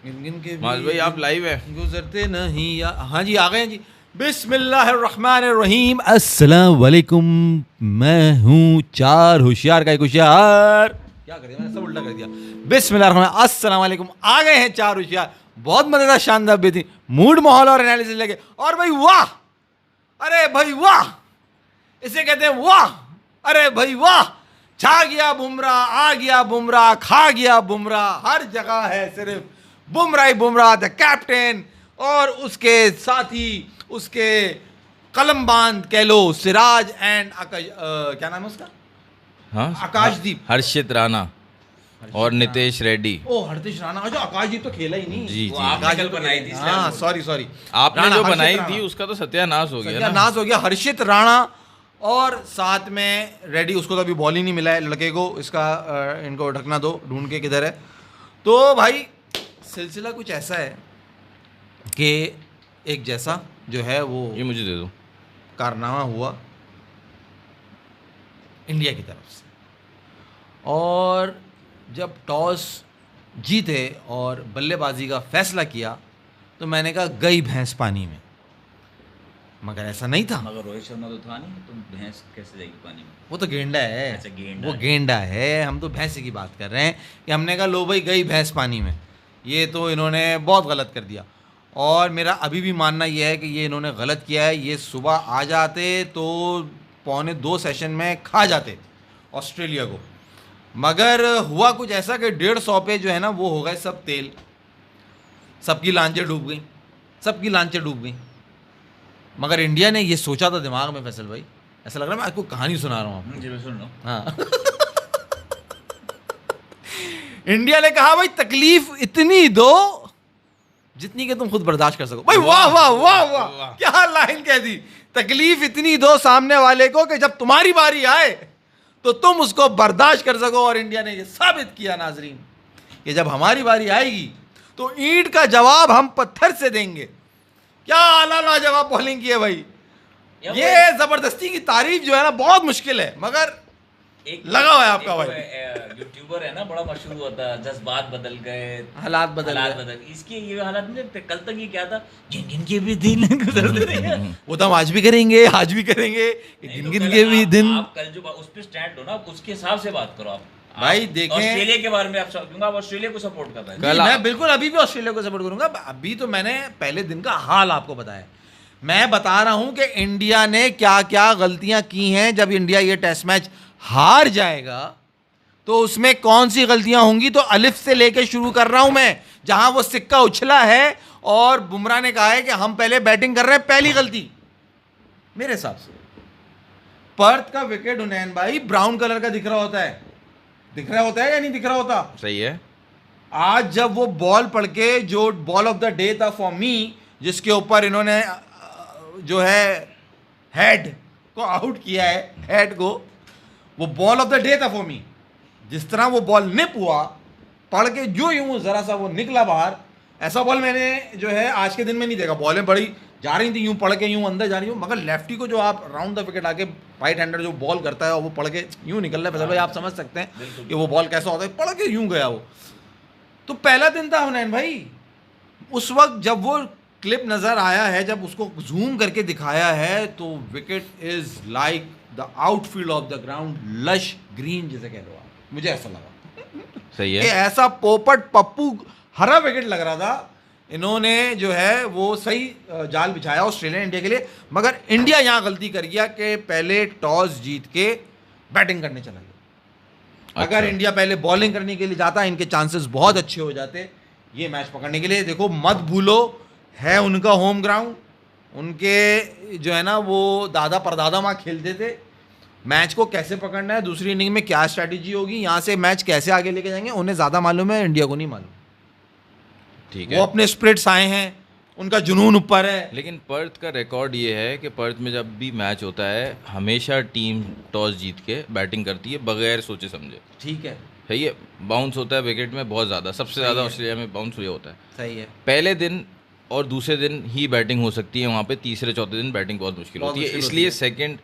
गिन के माज भाई आप लाइव है? गुजरते नहीं या हाँ जी आ गए हैं जी। बिस्मिल्लाहिर्रहमानिर्रहीम, अस्सलाम वालेकुम। मैं हूँ चार होशियार का एक होशियार। क्या कर दिया मैंने, सब उल्टा कर दिया। बिस्मिल्लाहिर्रहमानिर्रहीम, अस्सलाम वालेकुम। आ गए हैं चार होशियार, बहुत मजेदार शानदार बेहतरीन मूड माहौल और एनालिसिस लेके। और भाई वाह, अरे भाई वाह, इसे कहते हैं वाह। अरे भाई वाह, छा गया बुमराह, आ गया बुमराह, खा गया बुमराह, हर जगह है सिर्फ बुमराह ही बुमराह द कैप्टन। और उसके साथ ही उसके कलमबांद कह लो सिराज एंड क्या नाम है उसका, हाँ, आकाशदीप, हर्षित राणा और नितेश रेड्डी। ओ हरदीश राणा। अच्छा आकाशदीप तो खेला ही नहीं। जी वो जी, आपने कल बनाई थी, हाँ सॉरी आपने राणा, जो हर्षित बनाई राणा। थी उसका तो सत्यानाश हो गया ना। नाश हो गया। हर्षित राणा और साथ में रेड्डी, उसको तो अभी बॉल ही नहीं मिला है लड़के को। इसका इनको ढकना दो, ढूंढ के किधर है। तो भाई सिलसिला कुछ ऐसा है कि एक जैसा जो है वो ये मुझे दे दो। कारनामा हुआ इंडिया की तरफ से, और जब टॉस जीते और बल्लेबाजी का फैसला किया तो मैंने कहा गई भैंस पानी में, मगर ऐसा नहीं था। मगर रोहित शर्मा तो था नहीं, तो भैंस कैसे जाएगी पानी में? वो तो गेंडा है। अच्छा, गेंडा वो है। गेंडा है, हम तो भैंस की बात कर रहे हैं कि हमने कहा लो भाई गई भैंस पानी में। ये तो इन्होंने बहुत गलत कर दिया, और मेरा अभी भी मानना यह है कि ये इन्होंने गलत किया है। ये सुबह आ जाते तो 1.25 सेशन में खा जाते ऑस्ट्रेलिया को, मगर हुआ कुछ ऐसा कि 150 पे जो है ना वो हो गए सब तेल, सबकी लांचें डूब गई, सबकी लांचें डूब गई। मगर इंडिया ने ये सोचा था दिमाग में, फैसल भाई ऐसा लग रहा है मैं आपको कहानी सुना रहा हूँ आपको। जी मैं सुन लो। हाँ इंडिया ने कहा भाई तकलीफ इतनी दो जितनी कि तुम खुद बर्दाश्त कर सको। भाई वाह वाह वाह वाह, क्या लाइन कह दी। तकलीफ इतनी दो सामने वाले को कि जब तुम्हारी बारी आए तो तुम उसको बर्दाश्त कर सको। और इंडिया ने यह साबित किया नाजरीन कि जब हमारी बारी आएगी तो ईंट का जवाब हम पत्थर से देंगे। क्या आला लाजवाब बॉलिंग की है भाई। ये जबरदस्ती की तारीफ जो है ना बहुत मुश्किल है, मगर एक लगा हुआ है आपका भाई। यूट्यूबर है ना, बड़ा मशहूर हुआ था, जज्बात बदल गए, हालात बदल गए। इसके ये हालात नहीं थे। कल तक ये क्या था, जिन जिन के भी दिन गुजरते थे। वो तो हम आज भी करेंगे, आज भी करेंगे। नहीं गिन तो गिन कल के भी आप- दिन। आप कल जो उस पर स्टैंड हो ना, उसके हिसाब से बात करो। आप भाई आप देखें- ऑस्ट्रेलिया के बारे में आप क्योंकि आप ऑस्ट्रेलिया को सपोर्ट कर रहे हैं। जी, मैं बिल्कुल अभी भी ऑस्ट्रेलिया को सपोर्ट करूंगा। अभी तो मैंने पहले दिन का हाल आपको बताया। मैं बता रहा हूं कि इंडिया ने क्या क्या गलतियां की हैं। जब इंडिया ये टेस्ट मैच हार जाएगा तो उसमें कौन सी गलतियां होंगी, तो अलिफ से लेके शुरू कर रहा हूं मैं, जहां वो सिक्का उछला है और बुमराह ने कहा है कि हम पहले बैटिंग कर रहे हैं। पहली गलती मेरे हिसाब से पर्थ का विकेट, हुनैन भाई, ब्राउन कलर का दिख रहा होता है। दिख रहा होता है या नहीं दिख रहा होता? सही है। आज जब वो बॉल पढ़ के, जो बॉल ऑफ द डे था फॉर मी, जिसके ऊपर इन्होंने जो है हेड को आउट किया है, हेड को, वो बॉल ऑफ द डे था फॉर मी। जिस तरह वो बॉल निप हुआ, पढ़ के जो यूं जरा सा वो निकला बाहर, ऐसा बॉल मैंने जो है आज के दिन में नहीं देखा। बॉलें बड़ी जा रही थी यूं पढ़ के, यूं अंदर जा रही हूँ, मगर लेफ्टी को जो आप राउंड द विकेट आके राइट हैंडर जो बॉल करता है और वो पढ़ के यूं निकल रहा है, भाई आप समझ सकते हैं कि वो बॉल कैसा होता है। पढ़ के यूं गया वो। तो पहला दिन था हुनैन भाई। उस वक्त जब वो क्लिप नज़र आया है, जब उसको जूम करके दिखाया है, तो wicket is like the outfield of the ground, lush green जिसे कह लो आप। मुझे ऐसा लगा सही कि है। ऐसा पोपट पप्पू हरा विकेट लग रहा था। इन्होंने जो है वो सही जाल बिछाया ऑस्ट्रेलिया इंडिया के लिए, मगर इंडिया यहाँ गलती कर गया कि पहले टॉस जीत के बैटिंग करने चला गया। अगर इंडिया पहले बॉलिंग करने के लिए जाता, इनके चांसेस बहुत अच्छे हो जाते ये मैच पकड़ने के लिए। देखो मत भूलो, है उनका होम ग्राउंड, उनके जो है ना वो दादा परदादा वहाँ खेलते थे। मैच को कैसे पकड़ना है, दूसरी इनिंग में क्या स्ट्रैटेजी होगी, यहाँ से मैच कैसे आगे लेके जाएंगे, उन्हें ज़्यादा मालूम है, इंडिया को नहीं मालूम। ठीक वो है। अपने स्प्रिट्स आए हैं, उनका जुनून ऊपर है। लेकिन पर्थ का रिकॉर्ड ये है कि पर्थ में जब भी मैच होता है हमेशा टीम टॉस जीत के बैटिंग करती है बगैर सोचे समझे। ठीक है, सही है। बाउंस होता है विकेट में बहुत ज़्यादा, सबसे ज़्यादा ऑस्ट्रेलिया में बाउंस हुआ होता है। सही है। पहले दिन और दूसरे दिन ही बैटिंग हो सकती है वहाँ पे, तीसरे चौथे दिन बैटिंग बहुत मुश्किल बहुत होती है। मुश्किल इसलिए होती सेकंड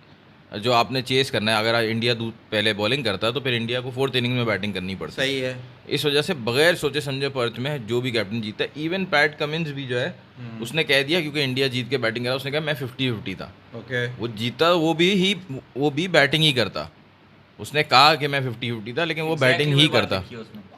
जो आपने चेस करना है, अगर इंडिया पहले बॉलिंग करता तो फिर इंडिया को 4th इनिंग में बैटिंग करनी पड़ती। सही है। इस वजह से बगैर सोचे समझे पर्थ में जो भी कैप्टन जीता है, इवन पैट कमिंस भी जो है उसने कह दिया, क्योंकि इंडिया जीत के बैटिंग करा, उसने कहा मैं 50-50 था। ओके। वो जीता वो भी बैटिंग ही करता। उसने कहा कि मैं 50-50 था, लेकिन वो बैटिंग ही करता।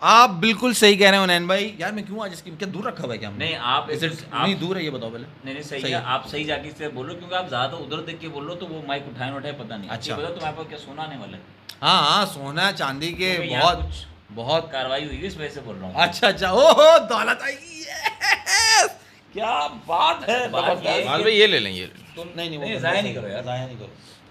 आप बिल्कुल सही कह रहे हो नैन भाई। यार मैं क्यों आज इसकी क्या दूर रखा हुआ है क्या हमने? नहीं आप नहीं दूर है, ये बताओ पहले। नहीं सही है, आप सही जाके इससे बोलो, क्योंकि आप ज्यादा उधर देख के बोलो तो वो माइक उठाए पता नहीं। अच्छा। बताओ तुम्हारे पास क्या सोना आने वाला है? हाँ सोना चांदी के क्योंकि यहाँ बहुत कुछ बहुत कार्रवाई हुई है, इस वजह से बोल रहा हूँ। अच्छा ओहो दौलत आई। Yes! क्या बात है। बात ये है हाँ भाई ये ले लें, ये तुम नहीं नहीं, ज़ाया नहीं करो यार। ज़ाया नहीं करो।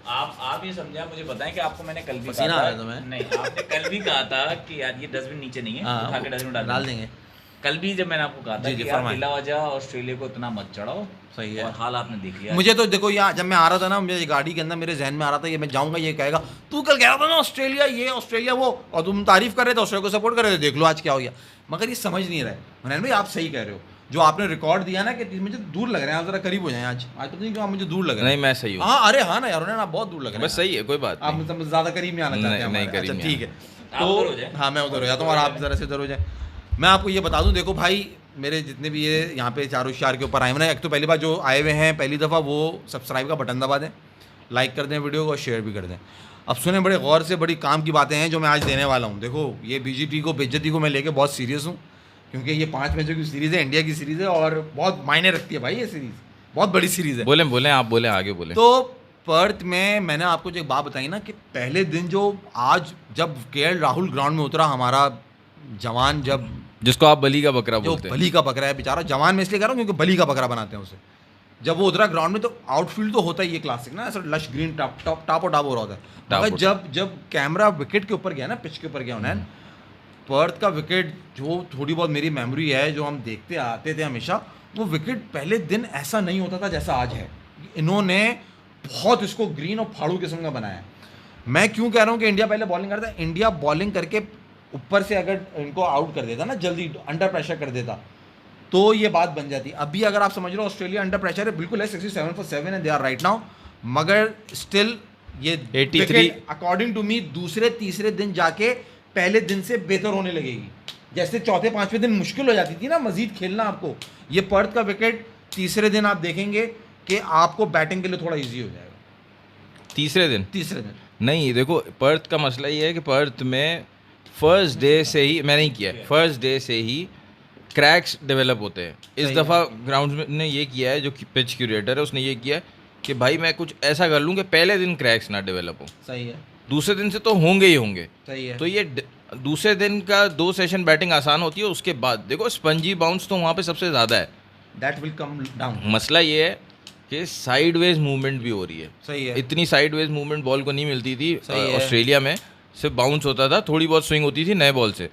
आप ये समझा, मुझे बताएं कि आपको मैंने कल भी पसीना कहा आ था। रहा था मैं। नहीं, आपने कल भी कहा था कि यार ये डस्टबिन नीचे नहीं है, हाँ, उठा के डस्टबिन डाल देंगे। कल भी जब मैंने आपको कहा था जी, जी, कि यार फरमाएं। बिला वजह ऑस्ट्रेलिया को इतना मत चढ़ाओ। सही है। और हाल आपने देख लिया। मुझे तो देखो यहाँ जब मैं आ रहा था ना, मेरी गाड़ी के अंदर मेरे जहन में आ रहा था, ये मैं जाऊंगा, ये कहेगा तू कल कह रहा था ना ऑस्ट्रेलिया ये ऑस्ट्रेलिया वो, और तुम तारीफ कर रहे थे, ऑस्ट्रेलिया को सपोर्ट कर रहे थे, देख लो आज क्या हो गया। मगर ये समझ नहीं रहे। मनैन भाई आप सही कह रहे हो, जो आपने रिकॉर्ड दिया ना कि मुझे दूर लग रहे हैं, आप जरा करीब हो जाएं। आज पता नहीं क्यों आप मुझे दूर लग रहे हैं। नहीं मैं सही हूँ। हाँ अरे हाँ ना यार, उन्हें आप बहुत दूर लग रहे हैं। बस सही है, कोई बात आप नहीं। मतलब ज्यादा करीब में आना चाहते हैं नहीं, हमारे। करीब अच्छा नहीं ठीक है। आप उधर हो जाए। हाँ मैं उधर हो जाता हूँ और आप जरा से उधर हो जाए। मैं आपको ये बता दूं, देखो भाई मेरे जितने भी ये यहाँ पे चारों चार के ऊपर आए हुए हैं, एक तो पहली बार जो आए हुए हैं पहली दफ़ा, वो सब्सक्राइब का बटन दबा दें, लाइक कर दें वीडियो को और शेयर भी कर दें। अब सुने, बड़े गौर से बड़ी काम की बातें हैं जो मैं आज देने वाला हूँ। देखो ये बीजेपी को बेइज्जती को मैं लेके बहुत सीरियस हूँ, क्योंकि ये 5 मैचों की सीरीज़ है, इंडिया की सीरीज़ है और बहुत मायने रखती है भाई। ये सीरीज़ बहुत बड़ी सीरीज़ है। बोलें आप बोलें, आगे बोलें। तो पर्थ में मैंने आपको जो एक बात बताई ना कि पहले दिन जो आज जब केएल राहुल ग्राउंड में उतरा, हमारा जवान, जब जिसको आप बली का बकरा जो बोलते हैं। बली का बकरा है बेचारा, जवान में इसलिए कह रहा हूँ क्योंकि बली का बकरा बनाते हैं उसे, जब वो उतरा ग्राउंड में तो आउटफील्ड तो होता ही है क्लासिक ना, ऐसा लश ग्रीन टॉप हो रहा होता है। मगर जब कैमरा विकेट के ऊपर गया ना, पिच के ऊपर गया उन्हें, पर्थ का विकेट जो थोड़ी बहुत मेरी मेमोरी है, जो हम देखते आते थे हमेशा, वो विकेट पहले दिन ऐसा नहीं होता था जैसा आज है। इन्होंने बहुत इसको ग्रीन और फाड़ू किस्म का बनाया है। मैं क्यों कह रहा हूँ कि इंडिया पहले बॉलिंग करता है, इंडिया बॉलिंग करके ऊपर से अगर इनको आउट कर देता ना, जल्दी अंडर प्रेशर कर देता, तो ये बात बन जाती। अभी अगर आप समझ रहे हो ऑस्ट्रेलिया अंडर प्रेशर है, बिल्कुल है, 67 for 7 है, दे आर राइट नाउ, मगर स्टिल ये 83 अकॉर्डिंग टू मी दूसरे तीसरे दिन जाके पहले दिन से बेहतर होने लगेगी। जैसे चौथे पांचवें दिन मुश्किल हो जाती थी ना मजीद खेलना आपको, ये पर्थ का विकेट तीसरे दिन आप देखेंगे कि आपको बैटिंग के लिए थोड़ा ईजी हो जाएगा। तीसरे दिन नहीं, देखो पर्थ का मसला ये है कि पर्थ में फर्स्ट डे से ही, मैं नहीं किया, फर्स्ट डे से ही क्रैक्स डेवलप होते हैं। इस दफ़ा ग्राउंड में ने ये किया है, जो पिच क्यूरेटर है उसने ये किया है कि भाई मैं कुछ ऐसा कर लूँ कि पहले दिन क्रैक्स ना डेवलप हो। सही है। दूसरे दिन से तो होंगे ही होंगे। सही है। तो ये दूसरे दिन का 2 सेशन बैटिंग आसान होती है, उसके बाद देखो स्पंजी बाउंस तो वहाँ पे सबसे ज़्यादा है। That will come down. मसला ये है कि साइडवेज मूवमेंट भी हो रही है। सही है। इतनी साइडवेज मूवमेंट बॉल को नहीं मिलती थी सही है। ऑस्ट्रेलिया में, सिर्फ बाउंस होता था, थोड़ी बहुत स्विंग होती थी नए बॉल से।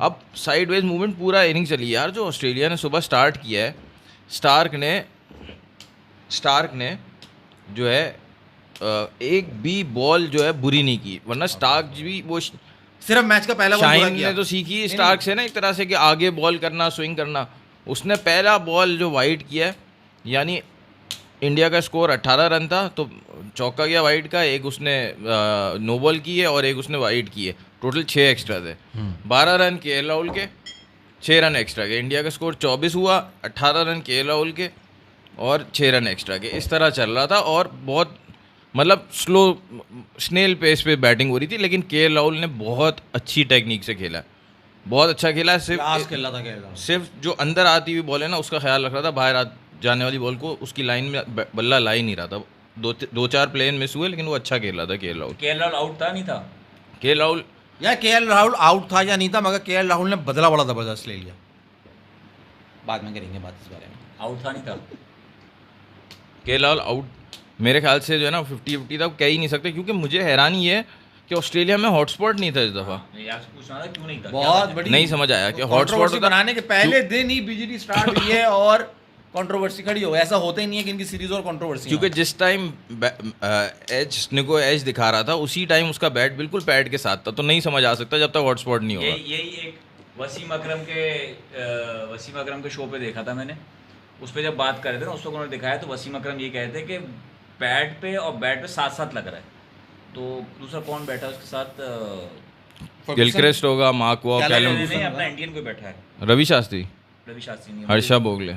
अब साइडवेज मूवमेंट पूरा इनिंग चली यार। जो ऑस्ट्रेलिया ने सुबह स्टार्ट किया है, स्टार्क ने जो है एक भी बॉल जो है बुरी नहीं की, वरना स्टार्क भी वो सिर्फ मैच का पहला बॉल पूरा शाइन किया। ने तो सीखी स्टार्क से ना एक तरह से कि आगे बॉल करना, स्विंग करना। उसने पहला बॉल जो वाइड किया, यानी इंडिया का स्कोर 18 रन था, तो चौका गया वाइड का, एक उसने नो बॉल की है और एक उसने वाइड की है, टोटल 6 एक्स्ट्रा थे। 12 रन केएल राहुल के, 6 रन एक्स्ट्रा के। इंडिया का स्कोर 24 हुआ, 18 रन केएल राहुल के और 6 रन एक्स्ट्रा के। इस तरह चल रहा था और बहुत मतलब स्नेल पेस पे बैटिंग हो रही थी, लेकिन केएल राहुल ने बहुत अच्छी टेक्निक से खेला, बहुत अच्छा खेला। सिर्फ जो अंदर आती हुई बॉल है ना उसका ख्याल रख रहा था, बाहर जाने वाली बॉल को उसकी लाइन में बल्ला ला ही नहीं रहा था। 2-4 प्लेन मिस हुए, लेकिन वो अच्छा खेल रहा था KL Rahul. KL Rahul out था नहीं था? केएल राहुल या केएल राहुल आउट था या नहीं था, मगर केएल राहुल ने बदला बड़ा जबरदस्त ले लिया। बाद में करेंगे बात इस बारे में। आउट था नहीं था? केएल राहुल आउट मेरे ख्याल से जो है ना 50-50 तक कह ही नहीं सकते, क्योंकि मुझे हैरानी है कि ऑस्ट्रेलिया में हॉटस्पॉट नहीं था इस दफ़ा। आपसे पूछना था क्यों नहीं था? बहुत बड़ी नहीं समझ आया कि हॉटस्पॉट हॉटस्पॉट बनाने के पहले दिन ही बीजीटी स्टार्ट हुई है और कंट्रोवर्सी खड़ी हो। ऐसा होता ही नहीं है कि इनकी सीरीज और कंट्रोवर्सी, क्योंकि जिस टाइम निको एज दिखा रहा था उसी टाइम उसका बैट बिल्कुल पैड के साथ था, तो नहीं समझ आ सकता जब तक हॉटस्पॉट नहीं होगा। यही एक वसीम अकरम के शो पे देखा था मैंने, उस पर जब बात कर रहे थे ना, उस वक्त उन्होंने दिखाया तो वसीम अकरम ये कहते कि पैड पे और बैट पे साथ साथ लग रहा है, तो दूसरा कौन बैठा है उसके साथ? गिलक्रिस्ट होगा, मार्क वॉक, क्या कैलम, नहीं, अपना इंडियन कोई बैठा है, रवि शास्त्री, रवि शास्त्री नहीं, हर्षा भोगले।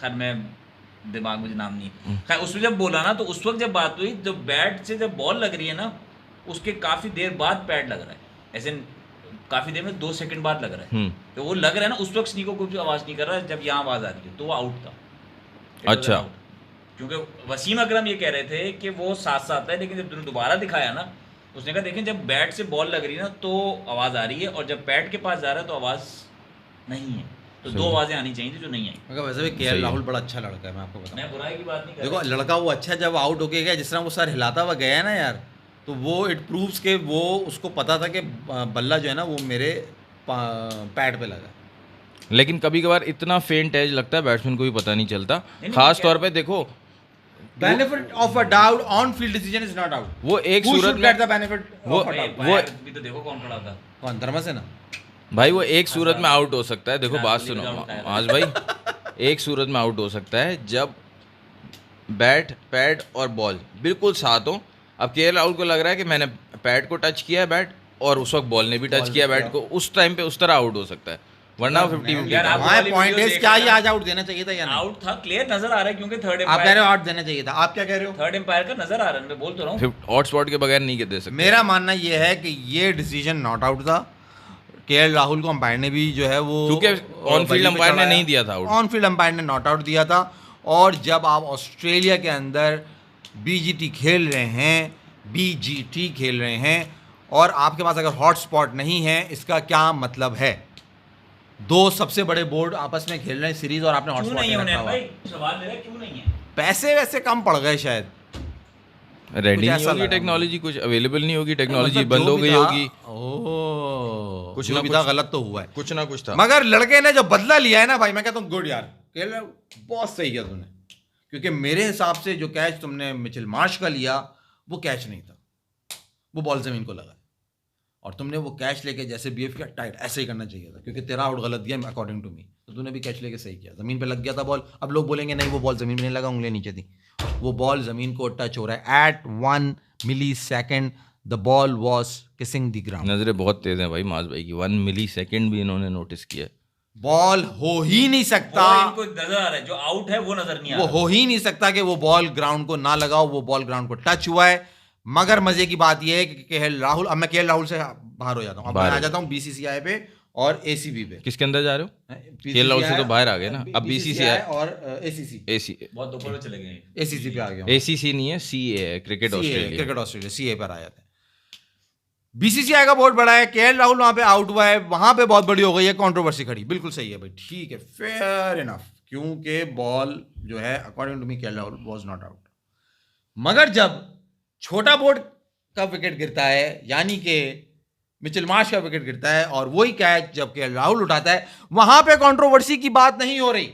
खैर मैं दिमाग मुझे नाम नहीं। खैर उसमें जब बोला ना तो उस वक्त जब बात हुई, जब बैट से जब बॉल लग रही है ना, उसके काफी देर बाद पैड लग रहा है, ऐसे काफी देर में 2 सेकंड बाद लग रहा है। तो वो लग रहा है ना, उस वक्त स्नीको कुछ आवाज नहीं कर रहा है, जब यहाँ आवाज आ रही है तो वो आउट था। It was अच्छा। an out. क्योंकि वसीम अकरम ये कह रहे थे कि वो साथ साथ है, लेकिन जब तुमने दोबारा दिखाया ना, उसने कहा देखें जब बैट से बॉल लग रही है ना तो आवाज आ रही है, और जब पैड के पास जा रहा है तो आवाज नहीं है। तो 2 आवाजें आनी चाहिए थी जो नहीं आई। मगर वैसे भी केएल राहुल बड़ा अच्छा लड़का है, मैं आपको बताऊं। मैं बुराई की बात नहीं कर देखो रहा। लड़का वो अच्छा, जब आउट होके गया, जिस तरह वो सर हिलाता हुआ गया है ना यार, तो वो इट प्रूव्स के वो उसको पता था कि बल्ला जो है ना वो मेरे पैड पे लगा। लेकिन कभी कभार इतना फेंट एज लगता है बैट्समैन को भी पता नहीं चलता, नहीं, खास क्या- तौर पे देखो benefit of a doubt on field decision is not out. वो एक सूरत में द बेनिफिट वो- ऑफ अ भाई, डाउट। बाहर भी तो देखो कौन पड़ा था। कौन धर्मसेना? भाई वो एक सूरत में आउट हो सकता है। देखो बात कोहली सुनो का out आया था। आज भाई, एक सूरत में आउट हो सकता है जब बैट, पैड और बॉल बिल्कुल साथ हो। अब केएल राहुल को लग रहा है कि मैंने पैड को टच किया है बैट, और उस वक्त बॉल ने भी टच किया बैट को, उस टाइम पे उस तरह आउट हो सकता है, वरना 50-50 यार, का। आप हमारा वाली पॉइंट वीडियो इज देख क्या लेना। ये आज आउट देना चाहिए था या नहीं? आउट था, क्लियर नजर आ रहा है, क्योंकि थर्ड आप कह रहे एम्पायर, हो आउट देना चाहिए था, आप क्या कह रहे हो? थर्ड एम्पायर का नजर आ रहा है, मैं बोल तो रहा हूँ। हॉट स्पॉट के बगैर नहीं दे सकते। मेरा मानना ये है कि ये डिसीजन नॉट आउट था। केएल राहुल को अंपायर ने भी जो है वो क्योंकि on field umpire ने नहीं दिया था out। ऑन फील्ड अंपायर ने नॉट आउट दिया था। और जब आप ऑस्ट्रेलिया के अंदर बीजीटी खेल रहे हैं, बीजीटी खेल रहे हैं, और आपके पास अगर हॉट स्पॉट नहीं है, इसका क्या मतलब है? 2 सबसे बड़े बोर्ड आपस में खेल रहे हैं सीरीज, और आपने हॉट क्यों स्पॉट नहीं नहीं होने रखा हुआ। भाई, सवाल मेरा क्यों नहीं है? पैसे वैसे कम पड़ गए शायद, रेडी कुछ नहीं ऐसा होगी लगा टेक्नोलॉजी, कुछ अवेलेबल नहीं होगी टेक्नोलॉजी, मतलब बंद जो हो भी गई था- होगी, ओह, कुछ जो ना भी कुछ- था गलत तो हुआ है। कुछ ना कुछ था। मगर लड़के ने जो बदला लिया है ना भाई, मैं कहता हूँ गुड यार, केएल बहुत सही किया तूने। क्योंकि मेरे हिसाब से जो कैच तुमने मिचेल मार्श का लिया वो कैच नहीं था, वो बॉल जमीन को लगा, और तुमने वो कैच लेके जैसे बिहेव किया टाइट, ऐसे ही करना चाहिए था, क्योंकि तेरा आउट गलत दिया अकॉर्डिंग टू मी। तो तूने भी कैच लेके सही किया, जमीन पे लग गया था बॉल। अब लोग बोलेंगे नहीं वो बॉल जमीन पे नहीं लगा, उंगलियां नीचे थी, वो बॉल जमीन को टच हो रहा है। At 1 millisecond the ball was kissing the ground. नजरें बहुत तेज हैं भाई माज भाई की, 1 मिलीसेकंड भी इन्होंने नोटिस किया है। बॉल हो ही नहीं सकता, और इनको नजर आ रहा है, जो आउट है वो नजर नहीं आ वो रहा। हो ही नहीं सकता कि वो बॉल ग्राउंड को ना लगाओ, वो बॉल ग्राउंड को टच हुआ है। मगर मजे की बात यह है कि केएल राहुल, अब मैं केएल राहुल से बाहर हो जाता हूँ, अब मैं बाहर आ हो जाता हूँ बीसीसीआई पे और एसीबी पे। किसके अंदर जा रहे हो? केएल राहुल से तो बाहर आ गए ना, अब बीसीसीआई और एसीसी, एसी बहुत ऊपर में चले गए। एसीसी पे आ गया हूँ। एसीसी नहीं है, सीए है, cricket Australia. Cricket Australia, CA पर आ जाते हैं। बीसीसीआई का बोर्ड बड़ा है, केएल राहुल वहां पे आउट हुआ है, वहां पे बहुत बड़ी हो गई है कंट्रोवर्सी खड़ी। बिल्कुल सही है भाई, ठीक है, फेयर इनफ, क्योंकि बॉल जो है according to me KL Rahul was not out. मगर जब छोटा बोर्ड का विकेट गिरता है, यानी कि मिचेल मार्श का विकेट गिरता है, और वही कैच जब केएल राहुल उठाता है, वहां पे कंट्रोवर्सी की बात नहीं हो रही,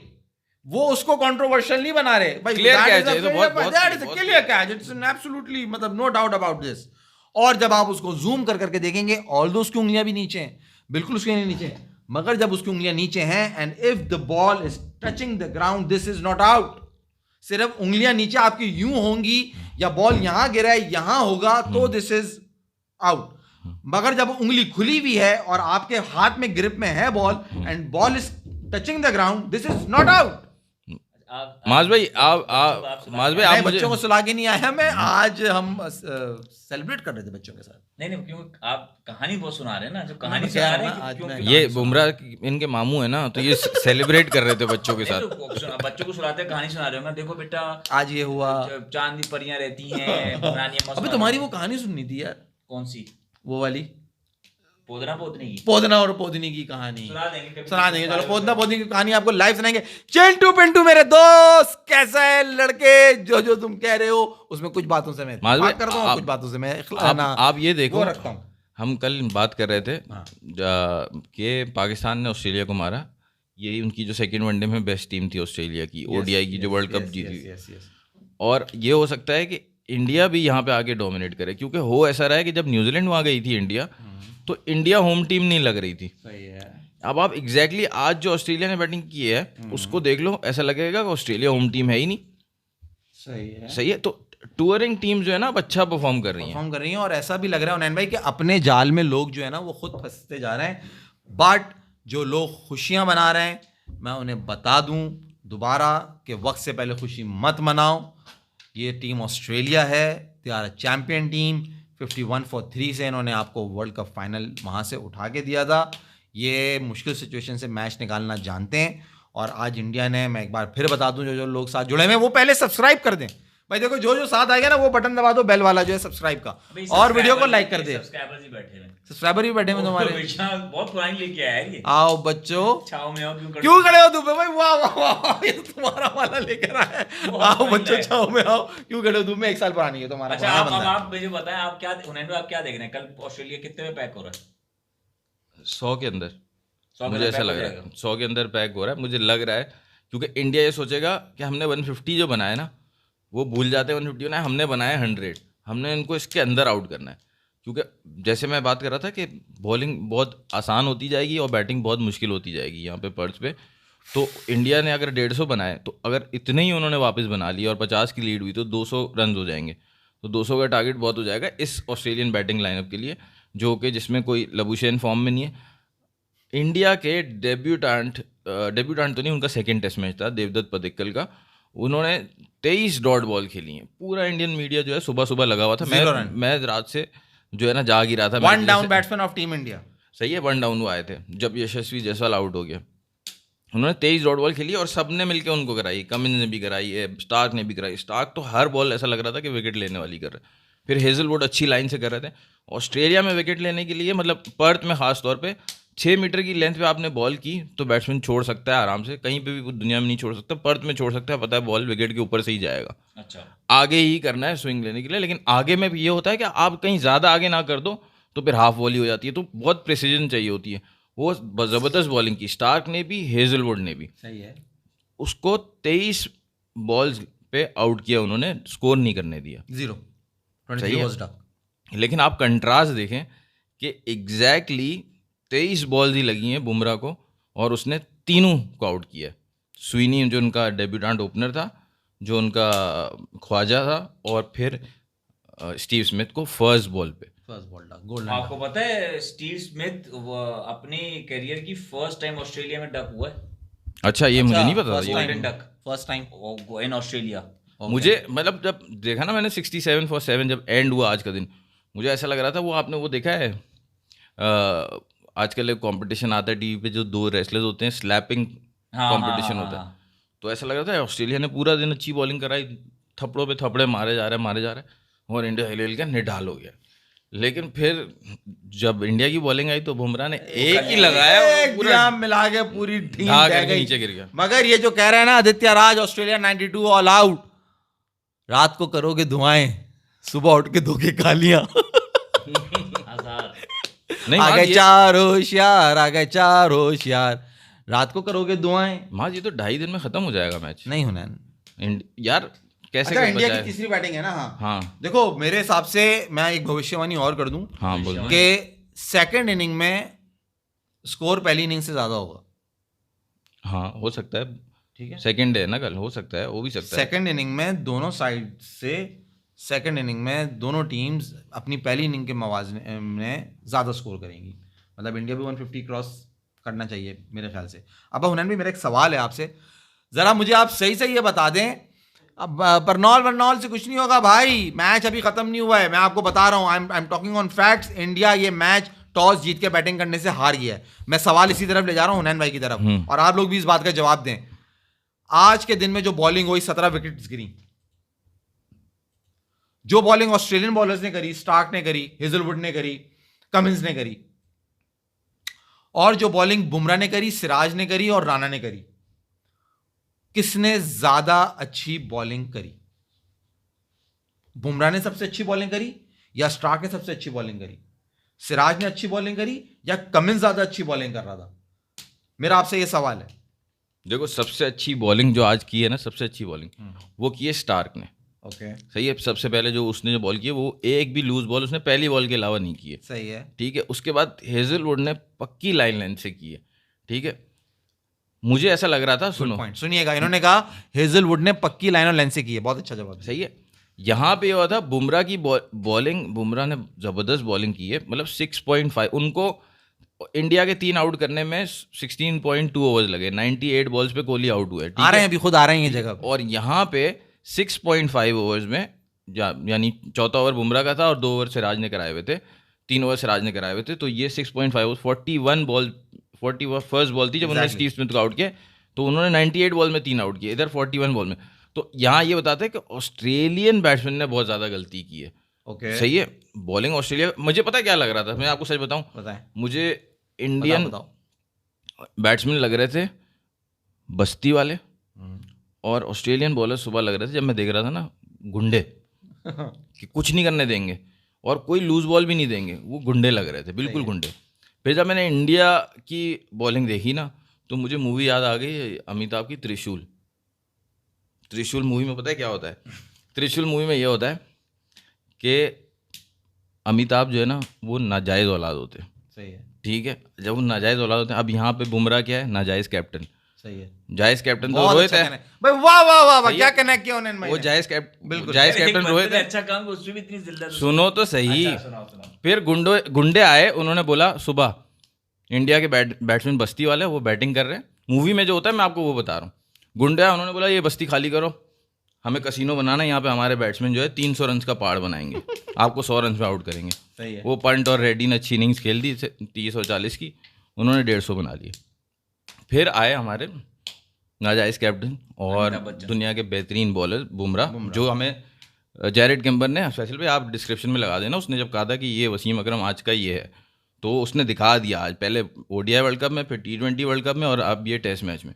वो उसको कंट्रोवर्शियल नहीं बना रहे भाई। Clear catch है, ये तो बहुत क्लियर कैच, इट्स एब्सोल्युटली, मतलब नो डाउट अबाउट दिस। और जब आप उसको जूम कर करके देखेंगे, ऑल्दो उसकी उंगलियां भी नीचे हैं, बिल्कुल उसकी उंगलियां नीचे हैं, मगर जब उसकी उंगलियां नीचे हैं, and if the ball is touching the ground, this is not out. सिर्फ उंगलियां नीचे आपकी यूं होंगी, या बॉल यहां गिरा है यहां होगा, तो दिस इज आउट। मगर जब उंगली खुली हुई है और आपके हाथ में ग्रिप में है ball, and ball is touching the ground, this is not out. माज भाई आप माज भाई आप मुझे बच्चों को सुला के नहीं आया मैं, आज हम सेलिब्रेट कर रहे थे बच्चों के साथ। नहीं, क्यों आप कहानी बहुत सुना रहे हैं ना, जो कहानी मैं सुना कह रहे रहा हूं ना, हैं आज क्यों- मैं- ये बुमराह इनके मामू है ना, तो ये सेलिब्रेट कर रहे थे बच्चों के नहीं, साथ। तो बच्चों को सुनाते हैं, कहानी सुना रहे हो ना, देखो बेटा आज ये हुआ। चांदी परियां रहती हैं, रानियां मस्त अबे तुम्हारी वो कहानी सुननी थी यार, कौन सी? वो वाली पोदना पोतनी की पोदना और पोदनी की कहानी सुना देंगे कभी। सुना देंगे। चलो पोदना पोदनी की कहानी आपको लाइव सुनाएंगे। चिंटू पिंटू मेरे दोस्त, कैसा है लड़के? जो जो तुम कह रहे हो उसमें कुछ बातों से मैं माज भाई, बात करता हूँ, आप- कुछ बातों से मैं आप ये देखो, वो रखता हूँ। हम कल बात कर रहे थे हाँ। कि पाकिस्तान ने ऑस्ट्रेलिया को मारा, यही उनकी जो सेकंड वनडे में बेस्ट टीम थी ऑस्ट्रेलिया की, ओडीआई की जो वर्ल्ड कप जीती। और ये हो सकता है कि इंडिया भी यहाँ पे आके डोमिनेट करे, क्योंकि हो ऐसा रहा है कि जब न्यूजीलैंड वहाँ गई थी इंडिया, तो इंडिया होम टीम नहीं लग रही थी। सही है। अब आप एग्जैक्टली आज जो ऑस्ट्रेलिया ने बैटिंग की है उसको देख लो, ऐसा लगेगा कि ऑस्ट्रेलिया होम टीम है ही नहीं। सही है। सही है, तो टूरिंग टीम जो है ना अब अच्छा परफॉर्म कर रही है। परफॉर्म कर रही हैं, और ऐसा भी लग रहा है उनैन भाई कि अपने जाल में लोग जो है ना वो खुद फंसते जा रहे हैं। बट जो लोग खुशियां मना रहे हैं, मैं उन्हें बता दूं दोबारा कि वक्त से पहले खुशी मत मनाओ। ये टीम ऑस्ट्रेलिया है, they are a champion team. 51-3 से इन्होंने आपको वर्ल्ड कप फाइनल वहाँ से उठा के दिया था। ये मुश्किल सिचुएशन से मैच निकालना जानते हैं। और आज इंडिया ने, मैं एक बार फिर बता दूं, जो जो लोग साथ जुड़े हुए हैं वो पहले सब्सक्राइब कर दें भाई। देखो जो जो साथ आएगा ना वो बटन दबा दो, बेल वाला जो है सब्सक्राइब का, और वीडियो को लाइक कर दे। सब्सक्राइबर्स ही बैठे हैं, सब्सक्राइबर भी बैठे हैं तुम्हारे। बहुत पुरानी लेके आया है ये। आओ बच्चों, छाव में आओ, क्यों खड़े हो धूप में भाई? वाह वाह वाह, ये तो तुम्हारा वाला लेकर आया है। आओ बच्चों, छाव में आओ, क्यों खड़े हो धूप में? 1 साल पुरानी है तुम्हारा। अच्छा आप मुझे बताएं, आप क्या आप क्या देख रहे हैं? कल ऑस्ट्रेलिया कितने में पैक हो रहा है? 100 के अंदर मुझे ऐसा लग रहा है, 100 के अंदर पैक हो रहा है मुझे लग रहा है। क्योंकि इंडिया ये सोचेगा कि हमने 150 जो बनाया ना, वो भूल जाते हैं 150 बनाया, हमने बनाया 100, हमने इनको इसके अंदर आउट करना है। क्योंकि जैसे मैं बात कर रहा था कि बॉलिंग बहुत आसान होती जाएगी और बैटिंग बहुत मुश्किल होती जाएगी यहाँ पे पर्थ पे। तो इंडिया ने अगर 150 बनाए, तो अगर इतने ही उन्होंने वापस बना लिए और 50 की लीड हुई तो 200 रन हो जाएंगे। तो 200 का टारगेट बहुत हो जाएगा इस ऑस्ट्रेलियन बैटिंग लाइनअप के लिए, जो कि जिसमें कोई लबुशेन फॉर्म में नहीं है। इंडिया के डेब्यूटांट तो नहीं, उनका सेकंड टेस्ट मैच था देवदत्त पडिक्कल का। उन्होंने 23 डॉट बॉल खेली हैं। पूरा इंडियन मीडिया जो है सुबह सुबह लगा हुआ था। मैं रात से जो है ना जाग ही रहा था। 1 down batsman of team India. सही है, 1 डाउन वो आए थे जब यशस्वी जायसवाल आउट हो गया। उन्होंने 23 डॉट बॉल खेली और सबने मिलकर उनको कराई। कमिंस ने भी कराई है, स्टार्क ने भी कराई। स्टार्क तो हर बॉल ऐसा लग रहा था कि विकेट लेने वाली कर रहे। फिर हेजलवुड अच्छी लाइन से कर रहे थे। ऑस्ट्रेलिया में विकेट लेने के लिए, मतलब पर्थ में खास तौर पे 6 मीटर की लेंथ पे आपने बॉल की तो बैट्समैन छोड़ सकता है आराम से, कहीं पे भी दुनिया में नहीं छोड़ सकता, पर्थ में छोड़ सकता है। पता है बॉल विकेट के ऊपर से ही जाएगा। अच्छा, आगे ही करना है स्विंग लेने के लिए। लेकिन आगे में भी ये होता है कि आप कहीं ज़्यादा आगे ना कर दो तो फिर हाफ वॉली हो जाती है। तो बहुत प्रिसीजन चाहिए होती है। वो ज़बरदस्त बॉलिंग की स्टार्क ने भी, हेजलवुड ने भी। सही है। उसको 23 बॉल्स पे आउट किया उन्होंने, स्कोर नहीं करने दिया। 0 सही है। 23 डक। लेकिन आप कंट्रास्ट देखें कि एग्जैक्टली 23 बॉल्स ही लगी हैं बुमराह को और उसने तीनों को आउट किया। स्विनी जो उनका डेब्यूटेंट ओपनर था, जो उनका ख्वाजा था, और फिर स्टीव स्मिथ को फर्स्ट बॉल पे गोल्डन। आपको पता है स्टीव स्मिथ अपने करियर की फर्स्ट टाइम ऑस्ट्रेलिया में डक हुआ है। अच्छा, ये मुझे नहीं पता था। Golden duck first time in Australia. मुझे मतलब जब देखा ना मैंने 67 for 7 जब एंड हुआ आज का दिन, मुझे ऐसा लग रहा था वो आपने वो देखा है आजकल एक कंपटीशन आता है टीवी पे जो 2 रेसलर्स होते हैं, स्लैपिंग कंपटीशन होता है। तो ऐसा लग रहा था ऑस्ट्रेलिया ने पूरा दिन अच्छी बॉलिंग कराई, थप्पड़ों पे थप्पड़े मारे जा रहे हैं और इंडिया हिल हिल के निढाल हो गया। लेकिन फिर जब इंडिया की बॉलिंग आई तो बुमराह ने एक ही लगाया, पूरा मिला के पूरी टीम नीचे गिर गया। मगर ये जो कह रहे हैं ना Aditya Raj, Australia 92 all out, रात को करोगे दुआएं, सुबह उठ के धोखे कालियां। नहीं, आ गए 4 होशियार, आ गए 4 होशियार, रात को करोगे दुआएं। माँ ये तो 2.5 दिन में खत्म हो जाएगा मैच। नहीं होना यार कैसे अच्छा, इंडिया की तीसरी बैटिंग है ना। हाँ देखो मेरे हिसाब से मैं एक भविष्यवाणी और कर दूं। हाँ बोल कि सेकंड इनिंग में स्कोर पहली इनिंग से ज्यादा होगा। हाँ हो सकता है, ठीक है, सेकंड है ना कल, हो सकता है, वो भी सकता है। सेकंड इनिंग में दोनों साइड से, सेकंड इनिंग में दोनों टीम्स अपनी पहली इनिंग के मवाजने में ज़्यादा स्कोर करेंगी। मतलब इंडिया भी 150 क्रॉस करना चाहिए मेरे ख्याल से। अब हुनैन भी, मेरा एक सवाल है आपसे, ज़रा मुझे आप सही से ये बता दें। अब परनॉल से कुछ नहीं होगा भाई, मैच अभी ख़त्म नहीं हुआ है, मैं आपको बता रहा हूँ। I am talking on facts. India ये मैच टॉस जीत के बैटिंग करने से हार गया है। मैं सवाल इसी तरफ ले जा रहा हूँ, हुनैन भाई की तरफ, और आप लोग भी इस बात का जवाब दें। आज के दिन में जो बॉलिंग हुई, 17 विकेट्स गिरी। जो बॉलिंग ऑस्ट्रेलियन बॉलर्स ने करी, स्टार्क ने करी, हेजलवुड ने करी, कमिंस ने करी, और जो बॉलिंग बुमराह ने करी, सिराज ने करी और राणा ने करी, किसने ज्यादा अच्छी बॉलिंग करी? बुमराह ने सबसे अच्छी बॉलिंग करी या स्टार्क ने सबसे अच्छी बॉलिंग करी? सिराज ने अच्छी बॉलिंग करी या कमिंस ज्यादा अच्छी बॉलिंग कर रहा था? मेरा आपसे यह सवाल है। देखो सबसे अच्छी बॉलिंग जो आज की है ना, सबसे अच्छी बॉलिंग वो की है स्टार्क ने। ओके, सही है। सबसे पहले जो उसने जो बॉल की है वो एक भी लूज बॉल उसने पहली बॉल के अलावा नहीं की है। सही है, ठीक है। उसके बाद हेजलवुड ने पक्की लाइन लेंथ से की है। ठीक है। मुझे ऐसा लग रहा था, सुनो सुनिएगा, इन्होंने कहा हेजलवुड ने पक्की लाइन और लेंथ से की है। बहुत अच्छा जवाब। सही है। यहाँ पे ये हुआ था, बुमराह की बॉलिंग, बुमराह ने ज़बरदस्त बॉलिंग की है, मतलब 6.5 उनको इंडिया के 3 आउट करने में 16.2 ओवर्स लगे, 98 बॉल्स पे कोहली आउट हुए, ठीक आ रहे है? हैं, अभी खुद आ रहे हैं ये जगह पे। और यहाँ पे 6.5 ओवर्स में यानी चौथा ओवर बुमराह का था और 2 ओवर सिराज ने कराए हुए थे, 3 ओवर सिराज ने कराए हुए थे, तो ये 6.5 ओवर 41 बॉल, 41 फर्स्ट बॉल थी जब उन्होंने स्टीव स्मिथ को आउट किया, तो उन्होंने 98 बॉल में 3 आउट किए, इधर 41 बॉल में। तो यहाँ ये बताते हैं कि ऑस्ट्रेलियन बैट्समैन ने बहुत ज़्यादा गलती की है। ओके, सही है, बॉलिंग ऑस्ट्रेलिया, मुझे पता क्या लग रहा था, मैं आपको सच बताऊं, बताएं, मुझे इंडियन बताओ। बैट्समैन लग रहे थे बस्ती वाले, और ऑस्ट्रेलियन बॉलर सुबह लग रहे थे, जब मैं देख रहा था ना, गुंडे कि कुछ नहीं करने देंगे और कोई लूज बॉल भी नहीं देंगे, वो गुंडे लग रहे थे, बिल्कुल गुंडे। फिर जब मैंने इंडिया की बॉलिंग देखी ना, तो मुझे मूवी याद आ गई अमिताभ की त्रिशूल। त्रिशूल मूवी में पता है क्या होता है? त्रिशूल मूवी में ये होता है कि अमिताभ जो है ना, वो नाजायज़ औलाद होते हैं, सही है, ठीक है? जब वो नाजायज़ औलाद होते हैं, अब यहाँ पे बुमराह क्या है? नाजायज़ कैप्टन। सही है, जायज़ कैप्टन तो बहुत रोहित अच्छा है connect। भाई वाह वाह वाह वाह, सही क्या है। कनेक्ट किया उन्होंने वो भाई। जायज़ कैप्टन, बिल्कुल। जायज़ एक कैप्टन बंदे रोहित ने है। अच्छा काम, उसमें भी इतनी जिल्लत। सुनो तो सही, अच्छा, सुनाओ। फिर गुंडे आए, उन्होंने बोला सुबह इंडिया के बैट्समैन बस्ती वाले, वो बैटिंग कर रहे हैं, मूवी में जो होता है मैं आपको वो बता रहा हूँ। गुंडे आए, उन्होंने बोला ये बस्ती खाली करो, हमें कसिनो बनाना है, यहाँ पे हमारे बैट्समैन जो है 300 रन का पहाड़ बनाएंगे, आपको 100 रन पे आउट करेंगे। सही है, वो पंट और रेड्डी ने अच्छी इनिंग्स खेल दी 30 और 40 की, उन्होंने 150 बना लिए। फिर आए हमारे नाजायज़ कैप्टन और अमिताभ बच्चन। दुनिया के बेहतरीन बॉलर बुमराह, जो हमें जैरेड किम्बर ने स्पेशल पे आप डिस्क्रिप्शन में लगा देना, उसने जब कहा था कि ये वसीम अकरम आज का ये है, तो उसने दिखा दिया आज, पहले ओडीआई वर्ल्ड कप में, फिर T20 वर्ल्ड कप में, और अब ये टेस्ट मैच में।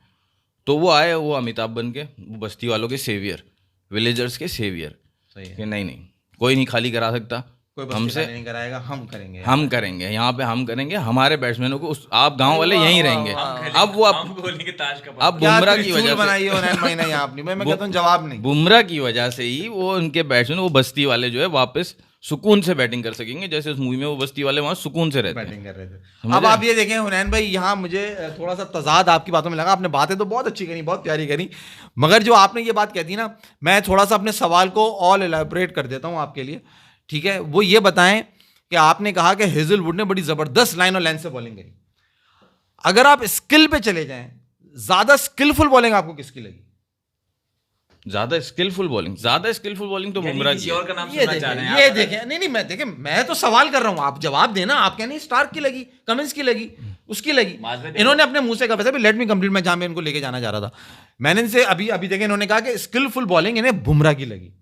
तो वो आए, वो अमिताभ बन के, वो बस्ती वालों के सेवियर, विलेजर्स के सेवियर, सही है। कि नहीं कोई नहीं खाली करा सकता, कोई बस्ती हमसे खाली नहीं कराएगा, हम करेंगे। हम करेंगे, यहाँ पे हम करेंगे, हमारे बैट्समैनों को आप गांव वाले यहीं रहेंगे। अब वो हम बोलेंगे ताश का अब क्या बुमराह की त्रिशूल वजह बनाई से, है उन्होंने महीना यहाँ अपनी, मैं कहता हूँ जवाब नहीं। बुमराह की वजह से ही वो उनके बैट्समैन, वो बस्ती वाले जो है वापस सुकून से बैटिंग कर सकेंगे, जैसे उस मूवी में वो बस्ती वाले वहाँ सुकून से रहते हैं। बैटिंग कर रहे थे। समझे? अब आप ये देखें हुनैन भाई, यहाँ मुझे थोड़ा सा तजाद आपकी बातों में लगा। आपने बातें तो बहुत अच्छी करी, बहुत प्यारी करी, मगर जो आपने ये बात कह दी ना, मैं थोड़ा सा अपने सवाल को और एलैबोरेट कर देता हूँ आपके लिए, ठीक है? वो ये बताएं कि आपने कहा कि हेजलवुड ने बड़ी जबरदस्त लाइन और लेंथ से बॉलिंग करी। अगर आप स्किल पे चले जाएं, ज्यादा स्किलफुल बॉलिंग आपको किसकी लगी? ज्यादा स्किलफुल बॉलिंग तो बुमराह की किसी है। और का नाम ये सुनना चाह रहे हैं देखें, ये आप? देखें, नहीं मैं तो सवाल कर रहा हूं, आप जवाब देना। आप क्या नहीं, स्टार्क की लगी, कमिंस की लगी, उसकी लगी, माजरे देखो। इन्होंने अपने मुंह से कहा, वैसे लेट मी कंप्लीट, मैं जहां मैं इनको लेके जाना चाह रहा था, मैंने इनसे अभी देखें, इन्होंने कहा कि स्किलफुल बॉलिंग इन्हें बुमराह की लगी।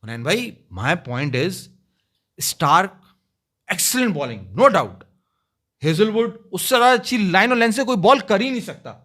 हुनैन भाई, my point is Starc excellent bowling, no doubt. Hazlewood उससे ज्यादा अच्छी लाइन और लेंथ से कोई बॉल कर ही नहीं सकता,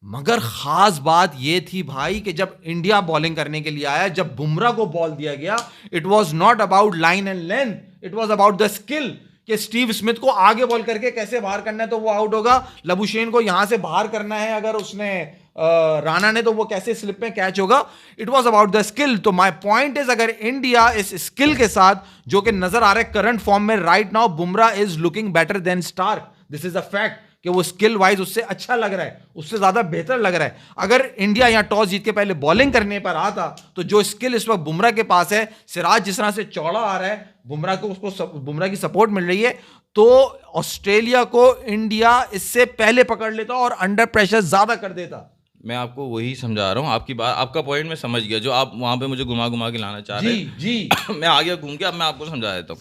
मगर खास बात यह थी भाई कि जब इंडिया बॉलिंग करने के लिए आया, जब बुमराह को बॉल दिया गया, it was not about line and length, it was about the skill कि स्टीव स्मिथ को आगे बॉल करके कैसे बाहर करना है तो वो आउट होगा, लबुशेन को यहां से बाहर करना है अगर उसने राणा ने, तो वो कैसे स्लिप में कैच होगा। It was about the skill. तो माय पॉइंट इज, अगर इंडिया इस स्किल के साथ जो कि नजर आ रहा है करंट फॉर्म में right now, Bumrah is looking better than Starc, this is a fact कि वो स्किल वाइज उससे अच्छा लग रहा है, उससे ज्यादा बेहतर लग रहा है। अगर इंडिया यहां टॉस जीत के पहले बॉलिंग करने पर आता, तो जो स्किल इस वक्त बुमराह के पास है, सिराज जिस तरह से चौड़ा आ रहा है, बुमराह को उसको बुमराह की सपोर्ट मिल रही है, तो ऑस्ट्रेलिया को इंडिया इससे पहले पकड़ लेता और अंडर प्रेशर ज्यादा कर देता। मैं आपको वही समझा रहा हूँ, आपकी बात, आपका पॉइंट मैं समझ गया, जो आप वहां पे मुझे घुमा घुमा के लाना चाह रहे हैं। जी मैं आ गया घूम के, अब मैं आपको समझा देता हूँ।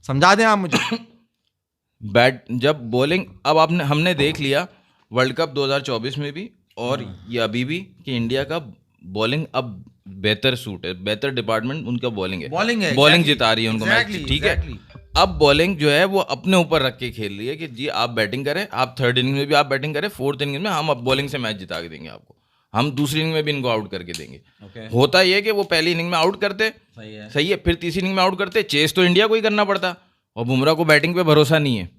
समझा दें आप मुझे। जब बॉलिंग, अब हमने देख लिया वर्ल्ड कप 2024 में भी और ये अभी भी, कि इंडिया का बॉलिंग अब बेहतर सूट है, बेहतर डिपार्टमेंट उनका बॉलिंग है, बॉलिंग है, बॉलिंग exactly, जिता रही है उनको मैच, ठीक exactly. है। अब बॉलिंग जो है वो अपने ऊपर रख के खेल रही है कि जी आप बैटिंग करें, आप थर्ड इनिंग में भी आप बैटिंग करें, फोर्थ इनिंग में हम अब बॉलिंग से मैच जिता के देंगे आपको, हम दूसरी इनिंग में भी इनको आउट करके देंगे। Okay. होता ये कि वो पहली इनिंग में आउट करते, सही है, फिर तीसरी इनिंग में आउट करते, चेस तो इंडिया को ही करना पड़ता, और बुमराह को बैटिंग पे भरोसा नहीं है।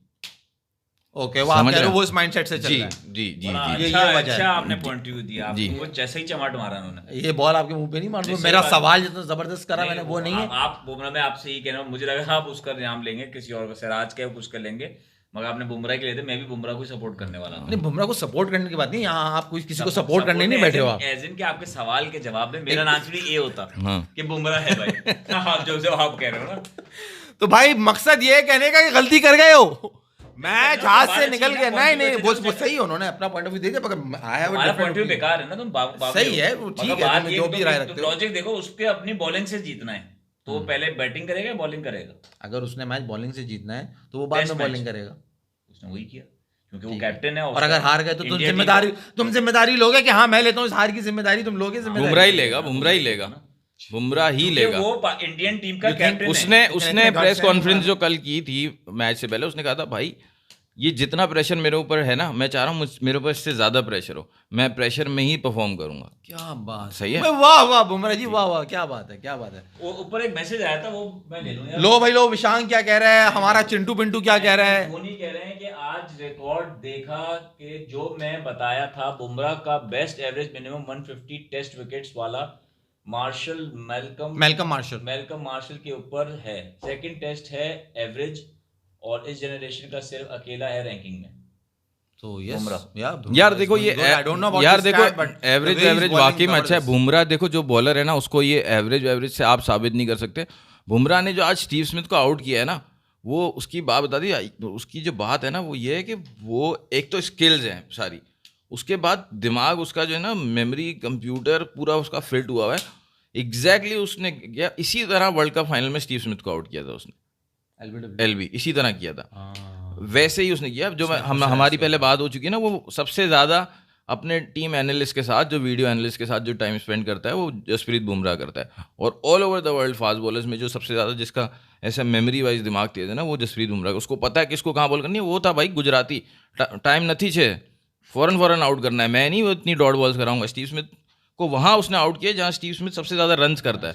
ओके, वो आप कह रहे हो वो इस माइंडसेट से चल जी रहा है। जी जी बड़ा जी। ये अच्छा वजह है। अच्छा आपने पॉइंट व्यू दिया, जी। वो जैसे ही चमाट मारा उन्होंने। ये बॉल आपके मुंह पे नहीं मार दो, नहीं, मेरा सही बात। सवाल जितना जबरदस्त करा मैंने वो नहीं है। आप बुमराह, मैं आपसे ही कह रहा हूँ, मुझे लगा आप उसका नाम लेंगे, किसी और का, सिराज का कुछ कर लेंगे, मगर आपने बुमराह के लिए थे, मैं भी बुमराह को सपोर्ट करने वाला हूँ। नहीं, बुमराह को सपोर्ट करने की बात नहीं, यहाँ आप किसी को सपोर्ट करने नहीं बैठे हो आप। एज इन कि आपके सवाल के जवाब में मेरा आंसर भी ये होता हाँ। कि बुमराह है भाई। आप जो आप कह रहे हो ना, तो भाई मकसद ये है कहने का कि गलती कर गए हो, मैच हाथ से निकल गया। नहीं नहीं, वो सही है, उन्होंने अपना पॉइंट ऑफ व्यू दे दिया, मगर आया हमारा पॉइंट ऑफ व्यू बेकार है ना, तुम सही है, वो ठीक है, तुम जो भी राय रखते हो। लॉजिक देखो, उसके अपनी बॉलिंग से जीतना है तो वो पहले बैटिंग करेगा, बॉलिंग करेगा। अगर उसने मैच बॉलिंग से जीतना है तो वो बाद टेस्ट में मैच। बॉलिंग करेगा, उसने वही किया क्योंकि वो कैप्टन है। और अगर हार गए तो इंडिया टीम तुम जिम्मेदारी लोगे कि हाँ मैं लेता हूँ इस हार की जिम्मेदारी, तुम लोगे जिम्मेदारी? बुमराह ही लेगा, बुमराह ही लेगा, बुमराह ही क्योंकि लेगा। वो इंडियन टीम का कैप्टन है। उसने प्रेस कॉन्फ्रेंस जो कल की थी मैच से पहले, उसने कहा था भाई ये जितना प्रेशर मेरे ऊपर है ना, मैं चाह रहा हूँ मेरे ऊपर इससे ज्यादा प्रेशर हो, मैं प्रेशर में ही परफॉर्म करूंगा। क्या बात सही है। वाह वाह बुमराह जी, वाह वाह, क्या बात है, क्या बात है। वो ऊपर एक मैसेज आया था, वो मैं ले लूं यार। लो भाई लो, विशांग क्या कह रहा है, हमारा चिंटू पिंटू क्या कह रहा है? धोनी कह रहे हैं कि आज रिकॉर्ड देखा कि जो मैं बताया था, बुमराह का best average minimum 150 test wickets वाला मेलकम मार्शल के ऊपर है। सेकंड टेस्ट है एवरेज, और इस जनरेशन का सिर्फ अकेला है रैंकिंग में। तो बुमराह। यार देखो ये यार देखो एवरेज वाकई में अच्छा है। बुमराह देखो जो बॉलर है ना, उसको ये एवरेज से आप साबित नहीं कर सकते। बुमराह ने जो आज स्टीव स्मिथ को आउट किया है ना, वो उसकी बात बता दी। उसकी जो बात है ना वो ये है कि वो एक तो स्किल्स हैं सारी, उसके बाद दिमाग उसका जो है ना, मेमोरी कंप्यूटर पूरा उसका फिट हुआ है। एग्जैक्टली उसने किया इसी तरह वर्ल्ड कप फाइनल में स्टीव स्मिथ को आउट किया था उसने, एलबी इसी तरह किया था, वैसे ही उसने किया। जो हमारी पहले बात हो चुकी है ना, वो सबसे ज़्यादा अपने टीम एनालिस्ट के साथ, जो वीडियो एनालिस्ट के साथ जो टाइम स्पेंड करता है, वो जसप्रीत बुमराह करता है। और all over the world fast bowlers में जो सबसे ज़्यादा जिसका ऐसा मेमोरी वाइज दिमाग तेज है ना, वो जसप्रीत बुमराह। उसको पता है किसको कहाँ बॉल करनी है। वो था भाई गुजराती, टाइम नहीं छे, फौरन आउट करना है, मैं नहीं वो इतनी डॉट बॉल्स कराऊंगा। स्टीव स्मिथ को वहाँ उसने आउट किया जहाँ स्टीव स्मिथ सबसे ज़्यादा रन्स करता है,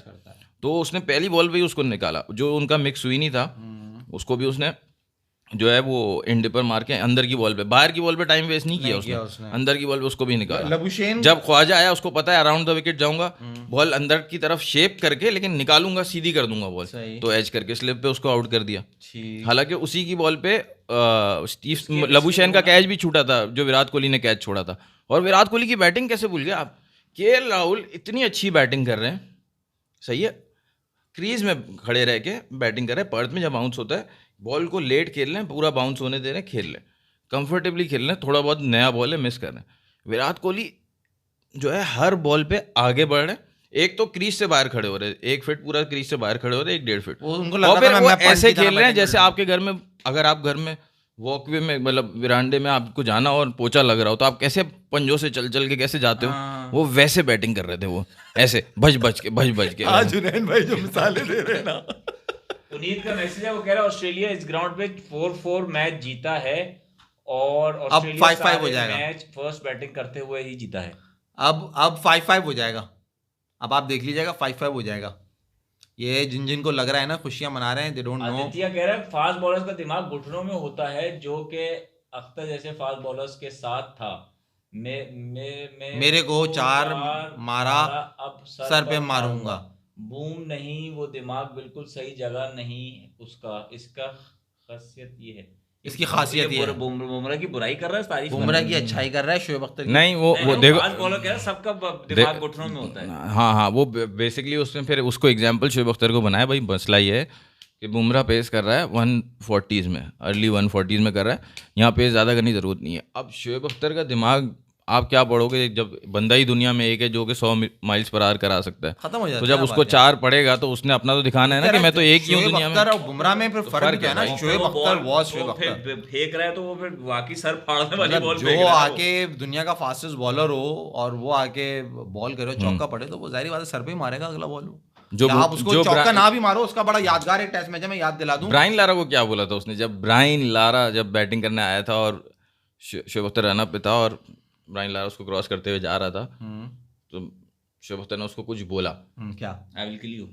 तो उसने पहली बॉल पे ही उसको निकाला। जो उनका मिक्स हुई नहीं था, उसको भी उसने जो है वो इंड पर मार के अंदर की बॉल पे, बाहर की बॉल पे टाइम वेस्ट नहीं किया उसने, अंदर की बॉल पे उसको भी निकाला। लबुशेन जब ख्वाजा आया, उसको पता है अराउंड द विकेट जाऊंगा, बॉल अंदर की तरफ शेप करके, लेकिन निकालूंगा, सीधी कर दूंगा बॉल, तो एज करके स्लिप पे उसको आउट कर दिया। हालांकि उसी की बॉल पे स्टीव लबुशेन का कैच भी छूटा था, जो विराट कोहली ने कैच छोड़ा था। और विराट कोहली की बैटिंग कैसे भूल गया आप? केएल राहुल इतनी अच्छी बैटिंग कर रहे हैं, सही है, क्रीज में खड़े रह के बैटिंग कर रहे हैं। पर्थ में जब बाउंस होता है, बॉल को लेट खेल रहे हैं, पूरा बाउंस होने दे रहे हैं, खेल रहे हैं, कंफर्टेबली खेल रहे हैं। थोड़ा बहुत नया बॉल है, मिस कर रहे हैं। विराट कोहली जो है हर बॉल पे आगे बढ़ रहे हैं। एक तो क्रीज से बाहर खड़े हो रहे हैं, 1 फीट पूरा क्रीज से बाहर खड़े हो रहे हैं, 1.5 फीट। और फिर वो ऐसे खेल रहे हैं जैसे आपके घर में, अगर आप घर में वॉकवे में, मतलब विरांडे में आपको जाना और पोछा लग रहा हो, तो आप कैसे पंजों से चल चल के कैसे जाते हो, वो वैसे बैटिंग कर रहे थे। वो ऐसे भज भज के आज जुनैन भाई जो मिसालें दे रहे हैं ना। पुनीत का मैसेज है, वो कह रहा है ऑस्ट्रेलिया इस ग्राउंड पे 4-4 मैच जीता है, और ऑस्ट्रेलिया 5-5 हो जाएगा। मैच फर्स्ट बैटिंग करते हुए ही जीता है। अब 5-5 हो जाएगा, अब आप देख लीजिएगा 5-5 हो जाएगा। ये जिन को लग रहा है ना खुशियां मना रहे हैं, दे डोंट नो। आदित्य कह रहा है फास्ट बॉलर्स का दिमाग घुटनों में होता है, जो कि अख्तर जैसे फास्ट बॉलर्स के साथ था। मेरे को 4 मारा, अब सर पे मारूंगा। बूम नहीं, वो दिमाग बिल्कुल सही जगह नहीं उसका, इसका खासियत ये है, इसकी खासियत ये है। बुमराह की बुराई कर रहा है, तारीफ बुमराह की अच्छाई कर रहा है, शोएब अख्तर नहीं, वो देखो फास्ट बॉलर कह रहा है सबका दिमाग घुटनों में होता है। हाँ, वो बेसिकली उसने फिर उसको एग्जाम्पल शोएब अख्तर को बनाया। भाई मसला ये है कि बुमराह पेस कर रहा है 140s में, अर्ली 140s में कर रहा है, यहाँ पेस ज़्यादा करने की ज़रूरत नहीं है। अब शोएब अख्तर का दिमाग आप क्या पढ़ोगे, जब बंदा ही दुनिया में एक है जो कि 100 माइल्स पर आवर करा सकता है, खत्म हो जाता है। तो जब उसको 4 पड़ेगा तो उसने अपना तो दिखाना है ना कि मैं तो एक ही हूँ दुनिया में। और बुमराह में फिर फर्क क्या है ना, शोएब अख्तर फेंक रहा है तो वो फिर वाकई सर फाड़ने वाली बॉल फेंक जो रहा है। आके दुनिया का फास्टेस्ट बॉलर हो और वो आके बॉल करे, चौका पड़े, तो वो जाहिर बात है सर पे ही मारेगा अगला बॉल। जो आप उसको चौका ना भी मारो, उसका बड़ा यादगार एक टेस्ट मैच है, मैं याद दिला दूं। ब्रायन लारा को क्या बोला था उसने, जब ब्रायन लारा जब बैटिंग करने आया था और शोएब अख्तर रन अप पे था और ब्रायन लारा उसको क्रॉस करते हुए जा रहा था, तो शोएब अख्तर ने उसको कुछ बोला, क्या, आई विल किल यू।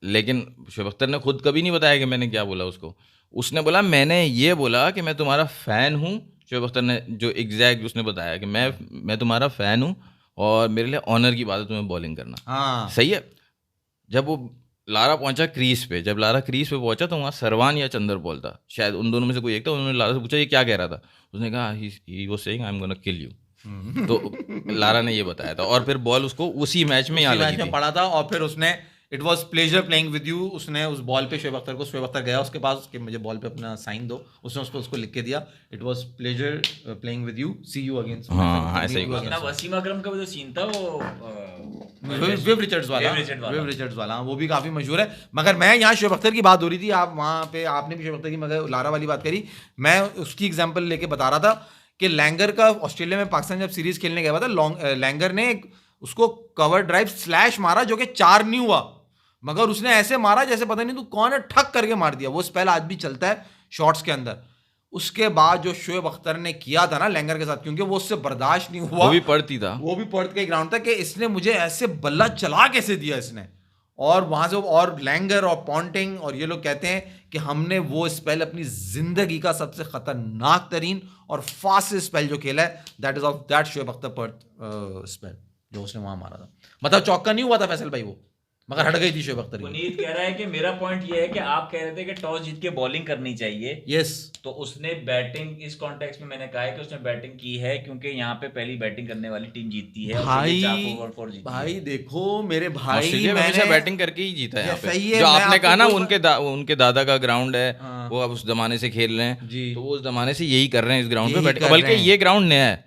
लेकिन शोएब अख्तर ने खुद कभी नहीं बताया कि मैंने क्या बोला उसको। उसने बोला मैंने ये बोला कि मैं तुम्हारा फ़ैन हूँ। शोएब अख्तर ने जो एग्जैक्ट उसने बताया कि मैं तुम्हारा फ़ैन हूँ और मेरे लिए ऑनर की बात है तुम्हें बॉलिंग करना। हाँ सही है। जब वो लारा पहुंचा क्रीज पे, जब लारा क्रीज पे पहुंचा तो वहाँ सरवान या चंदर बॉल था, शायद उन दोनों में से कोई एक था। उन्होंने लारा से पूछा ये क्या कह रहा था, उसने कहा he was saying I am gonna kill you. तो लारा ने ये बताया था, और फिर बॉल उसको उसी मैच में यहाँ मैच लगी में थी। पड़ा था, और फिर उसने it was pleasure playing with you, उसने उस बॉल पे शोएब अख्तर गया उसके पास कि मुझे बॉल पे अपना साइन दो, उसने उसको लिख के दिया, it was pleasure playing with you, see you against. हाँ, ऐसा ही हुआ। अपना वसीम अकरम का वो जो सीन था वो विव रिचर्ड्स वाला वो भी काफी मशहूर है। मगर मैं यहाँ शोएब अख्तर की बात हो रही थी, आप वहाँ पे आपने भी शोएब अख्तर की मगर लारा वाली बात करी, मैं उसकी एग्जांपल लेके बता रहा था कि लैंगर का ऑस्ट्रेलिया में पाकिस्तान जब सीरीज खेलने गया था, लैंगर ने उसको कवर ड्राइव स्लैश मारा जो कि 4 नहीं हुआ, मगर उसने ऐसे मारा जैसे पता नहीं तू कौन है, ठक करके मार दिया। वो स्पेल आज भी चलता है शॉट्स के अंदर। उसके बाद जो शोएब अख्तर ने किया था ना लैंगर के साथ, क्योंकि वो उससे बर्दाश्त नहीं हुआ, वो भी पड़ती था, वो भी पर्थ का ग्राउंड था, कि इसने मुझे ऐसे बल्ला चला कैसे दिया इसने। और वहां से और लैंगर और पॉन्टिंग और ये लोग कहते हैं कि हमने वो स्पेल अपनी जिंदगी का सबसे खतरनाक तरीन और फास्टेस्ट स्पेल जो खेला है, that is of that Shoaib Akhtar Perth spell जो उसने वहां मारा था। मतलब चौका नहीं हुआ था फैसल भाई वो, मगर हट गई थी शोएब अख्तर की। पुनीत कह रहा है कि मेरा पॉइंट ये है कि आप कह रहे थे कि टॉस जीत के बॉलिंग करनी चाहिए, यस, तो उसने बैटिंग, इस कॉन्टेक्स्ट में मैंने कहा है कि उसने बैटिंग की है क्योंकि यहाँ पे पहली बैटिंग करने वाली टीम जीतती है। भाई 4 ओवर 4 जीती भाई देखो मेरे भाई, ऑस्ट्रेलिया में हमेशा बैटिंग करके ही जीता है यहाँ पे। सही है, जो मैं आपने कहा ना आपको उनके दादा का ग्राउंड है, हाँ। वो अब उस जमाने से खेल रहे हैं, जी। तो वो उस जमाने से यही कर रहे हैं इस ग्राउंड पे यही बैटिंग। कर बल्कि रहे हैं। ये ग्राउंड नया है,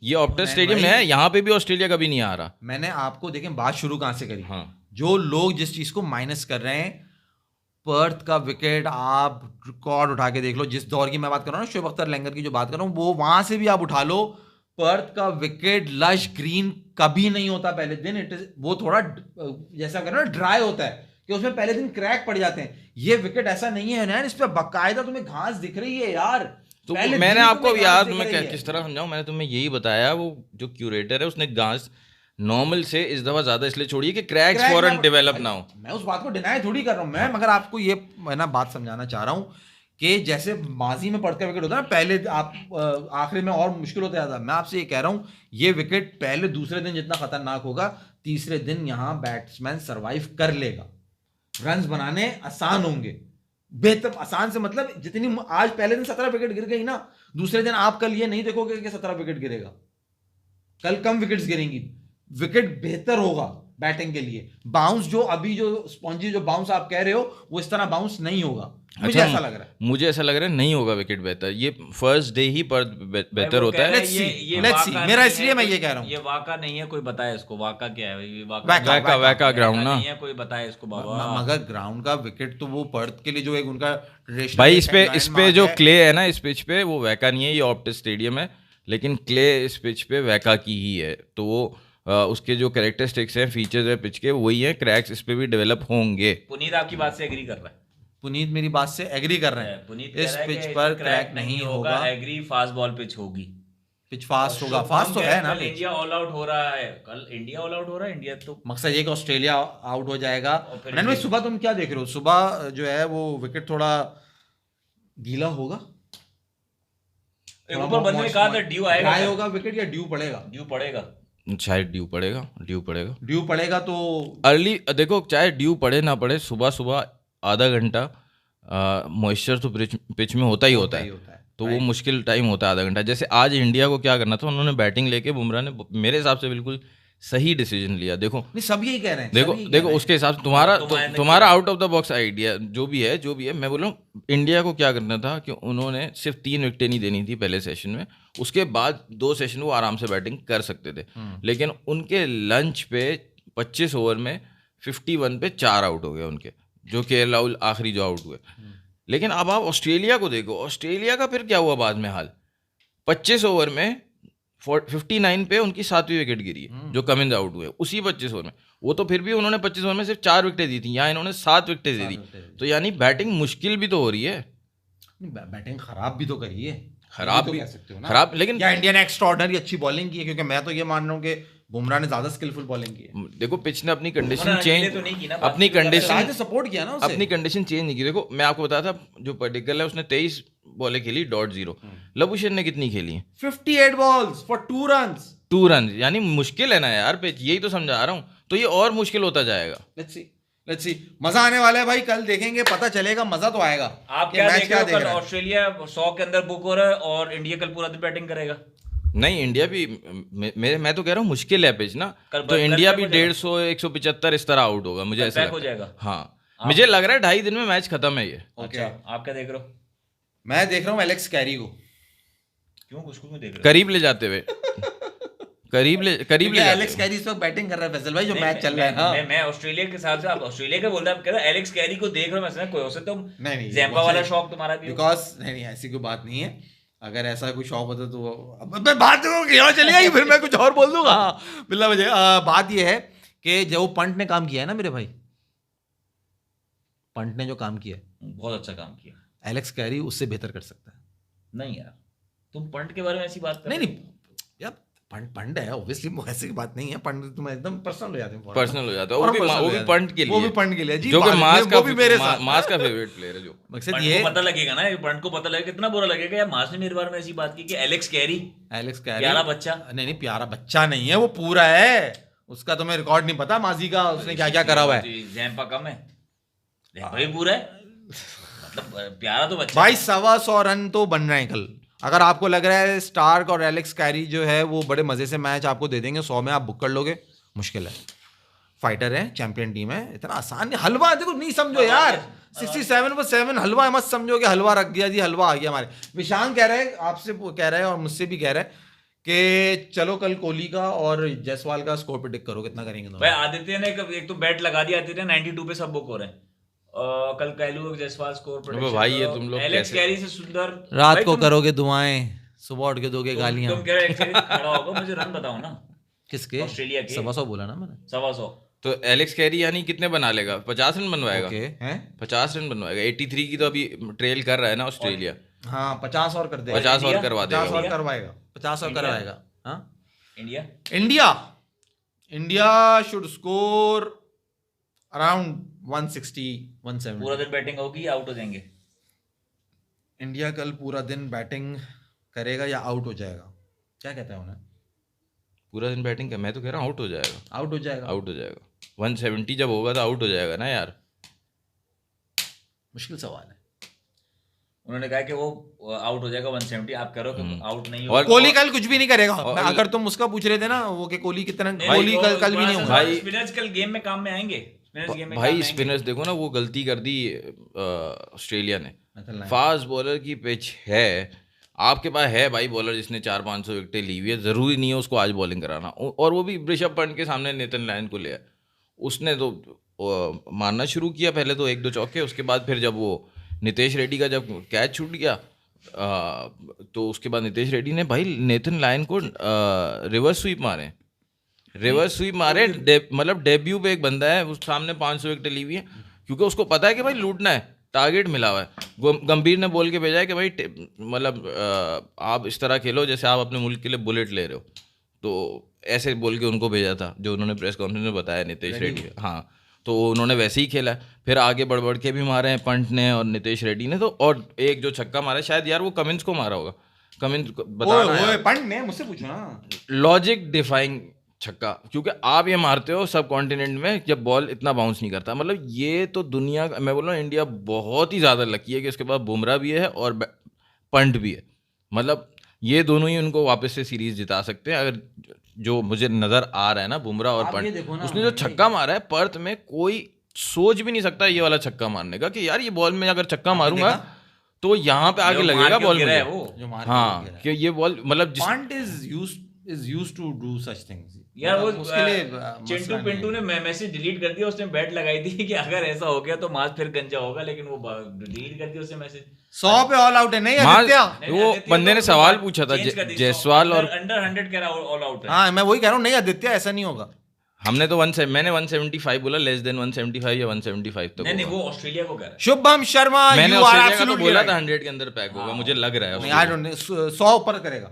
ये ऑप्टस मैं स्टेडियम वही- नया है, यहाँ पे भी ऑस्ट्रेलिया कभी नहीं आ रहा। मैंने आपको देखें बात शुरू कहां से करी। हाँ, जो लोग जिस चीज को माइनस कर रहे हैं, पर्थ का विकेट आप रिकॉर्ड उठा के देख लो, जिस दौर की मैं बात कर रहा हूँ, शोएब अख्तर लैंगर की जो बात कर रहा हूँ, वो वहां से भी आप उठा लो, पर्थ का विकेट लश ग्रीन कभी नहीं होता पहले दिन। इट इज वो थोड़ा जैसा कह रहे हो ना ड्राई होता है कि उसमें पहले दिन क्रैक पड़ जाते हैं। ये विकेट ऐसा नहीं है ना, इस पे बाकायदा तुम्हें घास दिख रही है यार। तो पहले मैंने दिन आपको तुम्हें यार घास दिख मैं रही है। किस तरह समझाऊं, मैंने तुम्हें यही बताया, वो जो क्यूरेटर है उसने घास नॉर्मल से इस दफा ज्यादा इसलिए छोड़ी है कि क्रैक्स क्रैक फौरन ना- डेवलप ना हो। मैं उस बात को डिनाई थोड़ी कर रहा हूं मैं, मगर आपको ये मैं ना बात समझाना चाह रहा हूं कि जैसे माजी में पर्थ का विकेट होता है ना, पहले आप आखिरी में और मुश्किल होता जाता है। मैं आपसे ये कह रहा हूं ये विकेट पहले दूसरे दिन जितना खतरनाक होगा, तीसरे दिन यहां बैट्समैन सरवाइव कर लेगा, रन्स बनाने आसान होंगे। बेहतर आसान से मतलब जितनी आज पहले दिन 17 विकेट गिर गई ना, दूसरे दिन आप कल ये नहीं देखोगे कि 17 विकेट गिरेगा, कल कम विकेट्स गिरेंगी, विकेट बेहतर होगा बैटिंग के लिए। बाउंस जो अभी जो स्पॉन्जी जो बाउंस आप कह रहे हो, वो इस तरह बाउंस नहीं होगा, मुझे ऐसा लग रहा है। मुझे ऐसा लग रहा है नहीं होगा विकेट बेहतर, ये फर्स्ट डे ही पर बेहतर होता है। Let's see, मेरा इसलिए मैं ये कह रहा हूँ। ये वाका नहीं है, कोई बताए इसको वाका क्या है। ये वैका ग्राउंड ना, नहीं है, कोई बताए इसको बाबा। मगर ग्राउंड का विकेट तो वो पर्थ के लिए जो एक उनका traditional भाई एक इस पे जो है। क्ले है ना इस पिच पे, वो वैका नहीं है, ये ऑप्टस स्टेडियम है, लेकिन क्ले इस पिच पे वैका की ही है। तो वो उसके जो कैरेक्टरिस्टिक्स हैं, फीचर्स हैं पिच के, वही हैं। क्रैक्स इस पे भी डेवलप होंगे। पुनीत आपकी बात से एग्री कर रहा है। पुनीत मेरी बात से एग्री कर रहे हैं, पुनीत इस कह रहा है पिच कि पर इसमें क्रैक नहीं होगा, एग्री, फास्ट बॉल पिच होगी, पिच फास्ट होगा। फास्ट तो है ना कल पिच। इंडिया ऑल आउट हो रहा है, कल इंडिया ऑल आउट हो रहा है। इंडिया तो मकसद ये कि ऑस्ट्रेलिया आउट हो जाएगा। और फिर नैन भाई सुबह तुम क्या देख रहे हो? सुबह जो है वो विकेट थोड़ा गीला होगा, एक ऊपर बंदे ने कहा था ड्यू आएगा, ड्राई होगा विकेट या ड्यू पड़ेगा? ड्यू पड़ेगा। शायद ड्यू पड़ेगा। ड्यू पड़ेगा तो अर्ली देखो, चाहे ड्यू पड़े ना पड़े, सुबह सुबह आधा घंटा मॉइस्चर तो पिच में होता ही होता है, तो वो मुश्किल टाइम होता है आधा घंटा। जैसे आज इंडिया को क्या करना था, उन्होंने बैटिंग लेके बुमराह ने मेरे हिसाब से बिल्कुल सही डिसीजन लिया। देखो नहीं, सब यही कह रहे हैं, देखो उसके हिसाब से तुम्हारा out of the box idea जो भी है मैं बोल रहा हूँ, इंडिया को क्या करना था कि उन्होंने सिर्फ 3 विकेटें नहीं देनी थी पहले सेशन में, उसके बाद 2 सेशन वो आराम से बैटिंग कर सकते थे। लेकिन उनके लंच पे 25 ओवर में 51 पे 4 आउट हो गए उनके, जो केएल राहुल आखिरी जो आउट हुए। लेकिन अब आप ऑस्ट्रेलिया को देखो, ऑस्ट्रेलिया का फिर क्या हुआ बाद में हाल। 25 ओवर में 59 पे उनकी 7वीं विकेट गिरी है, जो कमिंस आउट हुए उसी 25 ओवर में। वो तो फिर भी उन्होंने 25 ओवर में सिर्फ 4 विकेटें दी थी, यहाँ इन्होंने 7 विकेटें दे दी। तो यानी बैटिंग मुश्किल भी तो हो रही है। बैटिंग खराब भी तो करी है, खराब तो भी कह सकते हो ना। खराब, लेकिन या इंडिया ने एक्स्ट्राऑर्डिनरी अच्छी बॉलिंग की है, क्योंकि मैं तो ये मान रहा हूँ कि बुमराह ने ज्यादा स्किलफुल बॉलिंग की है। देखो पिच ने अपनी कंडीशन उन्होंने चेंज अकेले तो नहीं की ना, अपनी बाकी कंडीशन राज ने सपोर्ट किया ना उसे। अपनी कंडीशन चेंज नहीं की। देखो मैं आपको बताया था, जो पर्टिकुलर है उसने 23 बॉलें खेली .0। लबुशेन ने कितनी खेली है? 58 बॉल्स फॉर 2 रन्स। 2 रन, यानी मुश्किल है ना यार पिच, यही तो समझा रहा हूँ। तो ये और मुश्किल होता जाएगा। लेट्स सी, लेट्स सी, मजा आने वाला है भाई, कल देखेंगे, पता चलेगा, मजा तो आएगा। आप ये क्या मैच देख रहे हो? कल रहे हैं? ऑस्ट्रेलिया 100 के अंदर बुक हो रहा है और इंडिया कल पूरा दिन बैटिंग करेगा। नहीं, इंडिया भी मैं तो कह रहा हूँ मुश्किल है पिच ना, कल तो इंडिया भी हो जाएगा। 150 175 इस तरह आउट होगा, मुझे ऐसा बैक हो लगता है। जाएगा। हाँ, मुझे लग रहा है 2.5 दिन में मैच खत्म है ये। ओके, अच्छा, आप क्या देख रहे हो? मैं देख रहा हूँ एलेक्स कैरी को। क्यों खुशबू में देख रहे हो? करीब ले जाते हुए, करीब ले क्योंकि जाते एलेक्स हुए। कैरी इस वक्त बैटिंग कर रहा है फैसल भाई, जो नहीं, मैच चल रहा है। हाँ, मैं ऑस्ट्रेलिया के हिसाब से, आप ऑस्ट्रेलिया का बोल रहे हैं, आप कह रहे हो एलेक्स कैरी को देख रहे हो, मैं समझा कोई हो सकता है नहीं, जैम्पा वाला शौक तुम्हारा भी हो। बिकॉज नहीं, ऐसी कोई बात नहीं है। अगर ऐसा कोई शौक होता तो अब मैं बात क्यों चली आई, फिर मैं कुछ और बोल दूंगा। हाँ, बिल्ला मुझे बात ये है कि जो पंट ने काम किया है ना मेरे भाई, पंट ने जो काम किया है, बहुत अच्छा काम किया। एलेक्स कैरी उससे बेहतर कर सकता है। नहीं यार, तुम पंट के बारे में ऐसी बात कर नहीं रहे हो। नहीं यार, पंट है ऑब्वियसली, ऐसी बात नहीं है। पंट तुम एकदम पर्सनल हो जाते हैं, पर्सनल हो जाता है, और वो भी personal हो जाते हैं। पंट के लिए, वो भी पंट के लिए जी, जो कि बात मास नहीं, का, वो भी मेरे साथ। मास का फेवरेट प्लेयर है। जो मकसद पंट ये को पता लगेगा ना, पंट को पता लगेगा, कितना बुरा लगेगा यार, मास ने मेरे बारे में ऐसी बात की कि एलेक्स कैरी एलेक्स कैरी प्यारा बच्चा। नहीं नहीं, प्यारा बच्चा नहीं है, वो पूरा है। उसका तुम्हें रिकॉर्ड नहीं पता माजी का, उसने क्या क्या करा हुआ है। जैम्पा कम है, भाई पूरा है, मतलब प्यारा तो बच्चा। भाई 125 रन तो बन रहे हैं कल। अगर आपको लग रहा है स्टार्क और एलेक्स कैरी जो है वो बड़े मजे से मैच आपको दे देंगे, 100 में आप बुक कर लोगे, मुश्किल है। फाइटर है, चैंपियन टीम है, इतना आसान नहीं। हलवा देखो, नहीं समझो यार, 67/7 हलवा मत समझो कि हलवा रख दिया जी, हलवा आ गया हमारे। विशांत कह रहे हैं, आपसे कह रहे हैं और मुझसे भी कह रहे हैं कि चलो कल कोहली का और जायसवाल का स्कोर प्रेडिक्ट करो, कितना करेंगे भाई दोनों। आदित्य ने एक तो बैट लगा दिया, आदित्य 92 पे सब बुक हो रहे हैं। कल कहलू जायसवाल स्कोर अबे भाई, ये तुम लोग एलेक्स कैसे- कैरी से सुंदर रात भाई को तुम- करोगे दुआएं, सुबह उठ के दोगे गालियां। तुम कह रहे एलेक्स कैरी खड़ा होगा, मुझे रन बताओ ना। किसके? ऑस्ट्रेलिया के 125 बोला ना मैंने। 125। तो एलेक्स कैरी यानी कितने बना लेगा? 50 रन बनवाएगा। ओके हैं, 50 रन बनवाएगा। 83 की तो अभी ट्रेल कर रहा है ना ऑस्ट्रेलिया। हाँ 50 और कर देगा, 50 और करवा 50 और देगा। करवाएगा, 50 और इंडिया? करवाएगा। हाँ, India India should score around 160 170। पूरा दिन बैटिंग होगी या आउट हो जाएंगे? इंडिया कल पूरा दिन बैटिंग करेगा या आउट हो जाएगा? क्या कहता है उन्हें? पूरा दिन बैटिंग का, मैं तो कह रहा हूँ आउट हो जाएगा। आउट हो जाएगा। आउट हो जाएगा 170 जब होगा तो आउट हो जाएगा ना यार। मुश्किल सवाल है। उन्होंने कहा कि वो आउट हो जाएगा 170, आप करो कि आउट नहीं और- होगा। कोहली कल कुछ भी नहीं करेगा। और- अगर तुम उसका पूछ रहे थे ना वो कि कोहली कितना, नहीं, कोहली नहीं, कल भी नहीं थोड़ा सा होगा। भाई- स्पिनर्स कल गेम में काम में आएंगे। स्पिनर्स गेम में काम में भाई आएंगे। स्पिनर्स देखो ना, वो गलती कर दी ऑस्ट्रेलिया ने। मतलब फास्ट बॉलर की पिच है, आपके पास है भाई बॉलर जिसने 400-500 विकेटें ली हुई है, ज़रूरी नहीं है उसको आज बॉलिंग कराना। और वो भी ऋषभ पंत के सामने नेथन लायन को लिया, उसने तो मारना शुरू किया। पहले तो 1-2 चौके, उसके बाद फिर जब वो नितेश रेड्डी का जब कैच छूट गया तो उसके बाद नितेश रेड्डी ने भाई नेथन लायन को रिवर्स स्वीप मारे, मतलब डेब्यू पे एक बंदा है, उस सामने 500 विकेटें ली हुई है, क्योंकि उसको पता है कि भाई लूटना है, टारगेट मिला हुआ है। गंभीर ने बोल के भेजा है कि भाई मतलब आप इस तरह खेलो जैसे आप अपने मुल्क के लिए बुलेट ले रहे हो, तो ऐसे बोल के उनको भेजा था, जो उन्होंने प्रेस कॉन्फ्रेंस में बताया नितेश रेड्डी। हाँ, तो उन्होंने वैसे ही खेला। फिर आगे बढ़ के भी मारे हैं पंट ने और नितेश रेड्डी ने। तो और एक जो छक्का मारा शायद यार वो कमिंस को मारा होगा, कमिंस को बताना है। पंट ने मुझसे पूछो ना। लॉजिक डिफाइंग छक्का, क्योंकि आप ये मारते हो सब कॉन्टिनेंट में जब बॉल इतना बाउंस नहीं करता। मतलब ये तो दुनिया, मैं बोल रहा हूँ इंडिया बहुत ही ज़्यादा लकी है कि उसके पास बुमराह भी है और पंट भी है। मतलब ये दोनों ही उनको वापस से सीरीज जिता सकते हैं। अगर जो मुझे नज़र आ रहा है ना, बुमराह और आप ये पंट, देखो ना, उसने जो छक्का मारा है पर्थ में, कोई सोच भी नहीं सकता ये वाला छक्का मारने का कि यार ये बॉल में अगर छक्का मारूंगा तो यहाँ पे आगे जो मार लगेगा के बॉल गिरा है मुझे। वो। जो मार के हाँ, गिरा है। कि ये बॉल मतलब punt is used to do such things। यार वो उसके लिए चिंटू मसला नहीं पिंटू ने मैसेज डिलीट कर दिया, उसने बैट लगाई थी कि अगर ऐसा हो गया तो मास फिर गंजा होगा, लेकिन वो डिलीट कर दिया उसने मैसेज। 100 पे ऑल आउट है नहीं मास- आदित्य? नहीं, वो आदित्य बंदे ने तो सवाल बात पूछा था change कर दी, जायसवाल और अंडर 100 कह रहा ऑल आउट है। हाँ मैं वही कह रहा हूँ, नहीं आदित्य ऐसा नहीं होगा। हमने तो मैंने 175 बोला, लेस देन 175 या 175 तक नहीं होगा। वो ऑस्ट्रेलिया को कह रहा है। शुभम शर्मा, मैंने you are ऑस्ट्रेलिया का तो absolutely बोला right। था 100 के अंदर पैक होगा, मुझे लग रहा है नहीं, I don't know, 100 ऊपर करेगा,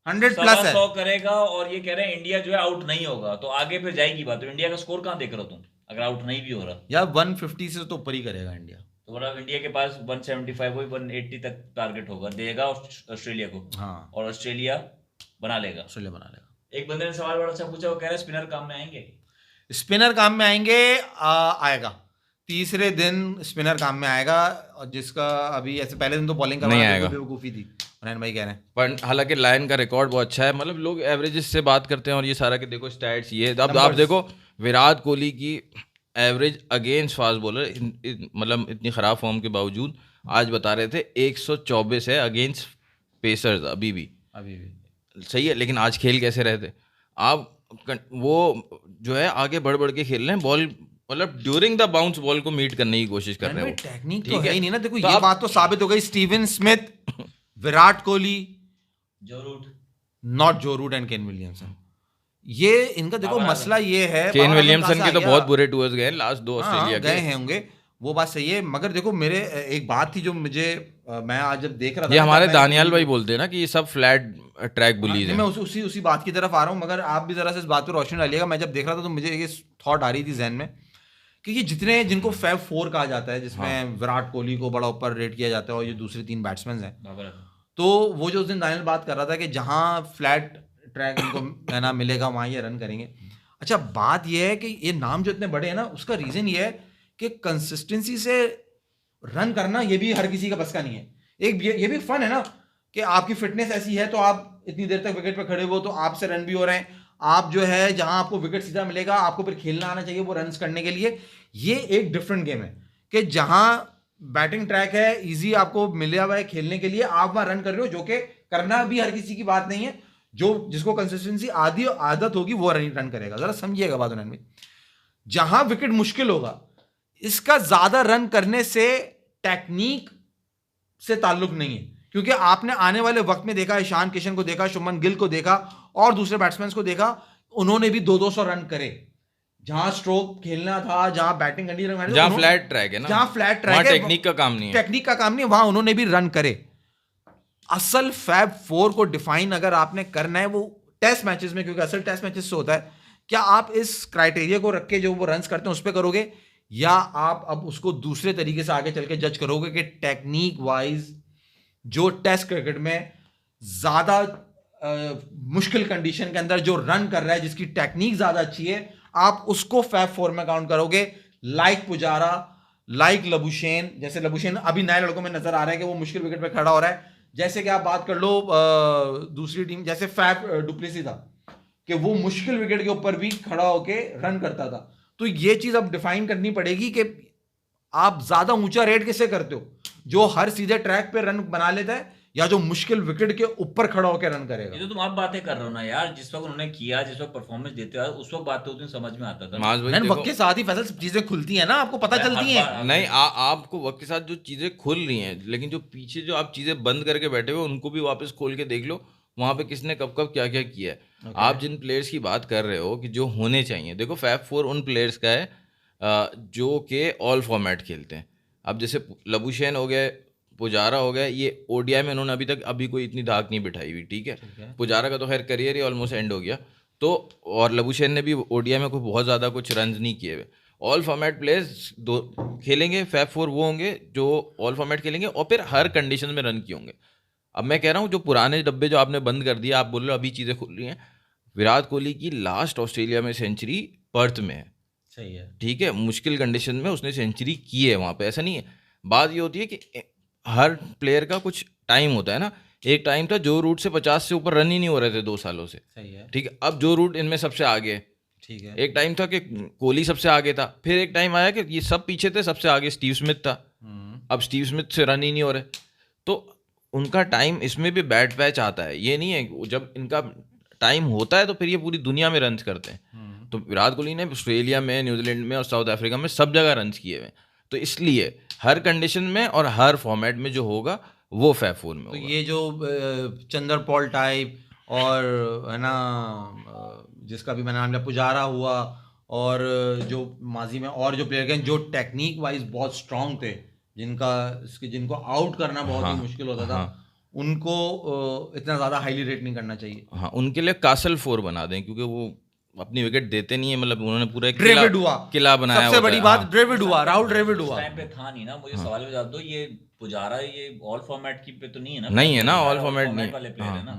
100 प्लस है। 100 करेगा। और ये कह रहे हैं इंडिया जो है आउट नहीं होगा, तो आगे फिर जाएगी बात। तो इंडिया का स्कोर कहाँ देख रहे हो तुम, अगर आउट नहीं भी हो रहा? यार 150 से तो ऊपर ही करेगा इंडिया। तो मतलब इंडिया के पास 175 वही 180 तक टारगेट होगा, देगा ऑस्ट्रेलिया को। हाँ, और ऑस्ट्रेलिया बना लेगा। ऑस्ट्रेलिया बना लेगा। एक बंदे ने सवाल बड़ा अच्छा पूछा, वो कह रहा है स्पिनर काम में आएंगे। स्पिनर काम में आएंगे, आएगा। तीसरे दिन स्पिनर काम में आएगा, और जिसका अभी ऐसे पहले दिन तो बॉलिंग नहीं आएगा। बेवकूफ़ी थी, नयन भाई कह रहे हैं। पर हालांकि लायन का रिकॉर्ड बहुत अच्छा है, मतलब लोग एवरेजेस से बात करते हैं और ये सारा कि देखो स्टैट्स ये, अब आप Numbers। देखो विराट कोहली की एवरेज अगेंस्ट फास्ट बॉलर मतलब इतनी ख़राब फॉर्म के बावजूद आज बता रहे थे 124 है अगेंस्ट पेसर्स अभी भी सही है, लेकिन आज खेल कैसे रहे थे आप, वो जो है आगे बढ़ बढ़ के खेल रहे हैं, बॉल मतलब ड्यूरिंग द बाउंस बॉल को मीट करने की कोशिश कर रहे हैं। टेक्निक ठीक तो है है। ही नहीं ना, देखो तो ये आप- बात तो साबित हो गई। स्टीवन स्मिथ, विराट कोहली, जो रूट नॉट जो रूट एंड केन विलियमसन, ये इनका देखो बाबर मसला ये है। केन बाबर आजम विलियमसन कहाँ के से तो आ बहुत गया? बुरे टूर्स गए हैं लास्ट 2 हाँ, ऑस्ट्रेलिया गए के। हैं होंगे, वो बात सही है, मगर देखो मेरे एक बात थी जो मुझे मैं आज जब देख रहा था ये ना, हमारे तब मैं- दानियाल भाई बोलते हैं ना कि ये सब फ्लैट ट्रैक बुलीज नहीं, हैं। मैं उसी बात की तरफ आ रहा हूँ, मगर आप भी जरा से इस बात पर रोशनी डालिएगा। मैं जब देख रहा था तो मुझे ये थॉट आ रही थी जहन में कि ये जितने जिनको फैब 4 कहा जाता है, जिसमें विराट कोहली को बड़ा ऊपर रेट किया जाता है और ये दूसरे 3 बैट्समैन हैं, बाबर तो वो जो उस दिन दानियल बात कर रहा था कि जहाँ फ्लैट ट्रैक इनको है ना मिलेगा वहाँ ये रन करेंगे। अच्छा, बात ये है कि ये नाम जो इतने बड़े हैं ना, उसका रीज़न ये है कि कंसिस्टेंसी से रन करना ये भी हर किसी का बस का नहीं है। एक ये भी फन है ना कि आपकी फिटनेस ऐसी है तो आप इतनी देर तक विकेट पे खड़े हो तो आपसे रन भी हो रहे हैं, आप जो है जहां आपको विकेट सीधा मिलेगा आपको फिर खेलना आना चाहिए वो रन्स करने के लिए। ये एक डिफरेंट गेम है कि जहां बैटिंग ट्रैक है, इजी आपको मिला हुआ है खेलने के लिए, आप वहां रन कर रहे हो, जो कि करना भी हर किसी की बात नहीं है। जो जिसको कंसिस्टेंसी आदत होगी वो रन करेगा। जरा समझिएगा बात उन्होंने में, जहां विकेट मुश्किल होगा इसका ज्यादा रन करने से टेक्निक से ताल्लुक नहीं है, क्योंकि आपने आने वाले वक्त में देखा, ईशान किशन को देखा, शुभमन गिल को देखा और दूसरे बैट्समैन को देखा, उन्होंने भी 200 रन करे। जहां स्ट्रोक खेलना था, जहां बैटिंग कंडीशन, जहाँ फ्लैट ट्रैक है ना, जहां फ्लैट ट्रैक वहाँ है, टेक्निक का काम नहीं है। टेक्निक का काम नहीं है, वहां उन्होंने भी रन करे। असल फैब 4 को डिफाइन अगर आपने करना है वो टेस्ट मैचेस में, क्योंकि असल टेस्ट मैचेस से होता है, क्या आप इस क्राइटेरिया को रख के जो वो रन्स करते हैं उस पर करोगे, या आप अब उसको दूसरे तरीके से आगे चल के जज करोगे कि टेक्निक वाइज जो टेस्ट क्रिकेट में ज्यादा मुश्किल कंडीशन के अंदर जो रन कर रहा है, जिसकी टेक्निक ज्यादा अच्छी है, आप उसको फैब 4 में काउंट करोगे। लाइक पुजारा, लाइक लबुशेन, जैसे लबुशेन अभी नए लड़कों में नजर आ रहा है कि वो मुश्किल विकेट पे खड़ा हो रहा है। जैसे कि आप बात कर लो दूसरी टीम, जैसे फैब डुप्लेसी था कि वो मुश्किल विकेट के ऊपर भी खड़ा होके रन करता था। तो ये चीज अब डिफाइन करनी पड़ेगी कि आप ज्यादा ऊंचा रेट किसे करते हो, जो हर सीधे ट्रैक पे रन बना लेता है या जो मुश्किल विकेट के ऊपर खड़ा होकर रन करेगा। ये तो तुम आप बातें कर रहे हो ना यार, जिस वक्त उन्होंने किया, जिस वक्त परफॉर्मेंस देते हैं उस वक्त बात होती समझ में आता था। माज भाई वक्त देखो, के साथ ही फैसल चीजें खुलती हैं ना, आपको पता हर चलती बार- हैं। नहीं आपको वक्त के साथ जो चीज़ें खुल रही हैं, लेकिन जो पीछे जो आप चीज़ें बंद करके बैठे हुए उनको भी वापस खोल के देख लो, वहाँ पे किसने कब कब क्या क्या किया है। आप जिन प्लेयर्स की बात कर रहे हो कि जो होने चाहिए, देखो फैब 4 उन प्लेयर्स का है जो कि ऑल फॉर्मेट खेलते हैं। अब जैसे लबुशेन हो गए, पुजारा हो गया, ये ओडीआई में इन्होंने अभी कोई इतनी धाक नहीं बिठाई हुई, ठीक है। पुजारा का तो खैर करियर ही ऑलमोस्ट एंड हो गया, तो और लबुशेन ने भी ओडीआई में कोई बहुत ज़्यादा कुछ रन नहीं किए हुए। ऑल फॉर्मेट प्लेयर्स दो खेलेंगे, फैब 4 वो होंगे जो ऑल फॉर्मेट खेलेंगे और फिर हर कंडीशन में रन किए होंगे। अब मैं कह रहा हूँ जो पुराने डब्बे जो आपने बंद कर दिया, आप बोल रहे हो अभी चीज़ें खुल रही हैं। विराट कोहली की लास्ट ऑस्ट्रेलिया में सेंचुरी पर्थ में है, सही है, ठीक है, मुश्किल कंडीशन में उसने सेंचुरी की है वहाँ पे, ऐसा नहीं है। बात ये होती है कि हर प्लेयर का कुछ टाइम होता है ना। एक टाइम था जो रूट से 50 से ऊपर रन ही नहीं हो रहे थे 2 सालों से, सही है, ठीक है। अब जो रूट इनमें सबसे आगे है। ठीक है। एक टाइम था कि कोहली सबसे आगे था, फिर एक टाइम आया कि ये सब पीछे थे, सबसे आगे स्टीव स्मिथ था। अब स्टीव स्मिथ से रन ही नहीं हो रहे, तो उनका टाइम इसमें भी बैट पैच आता है। ये नहीं है जब इनका टाइम होता है तो फिर ये पूरी दुनिया में रन्स करते हैं। तो विराट कोहली ने ऑस्ट्रेलिया में, न्यूजीलैंड में और साउथ अफ्रीका में सब जगह रन्स किए हुए हैं। तो इसलिए हर कंडीशन में और हर फॉर्मेट में जो होगा वो फैब 4 में तो होगा। ये जो चंदर पॉल टाइप और है ना जिसका भी मैंने नाम लिया, पुजारा हुआ, और जो माजी में और जो प्लेयर गए जो टेक्निक वाइज बहुत स्ट्रांग थे, जिनको आउट करना बहुत ही मुश्किल होता था, उनको इतना ज़्यादा हाईली रेट नहीं करना चाहिए। हाँ, उनके लिए कासल 4 बना दें, क्योंकि वो अपनी विकेट देते नहीं है, मतलब उन्होंने पूरा एक ड्रेविड हुआ, किला बनाया सबसे होता बड़ी है। बात हाँ। ड्रेविड हुआ, राहुल ड्रेविड उस हुआ। टाइम पे था नहीं ना। मुझे सवाल बता दो, ये पुजारा ये ऑल फॉर्मेट की पे तो नहीं है ना? नहीं है ना, ऑल फॉर्मेट नहीं। वाले प्लेयर है ना।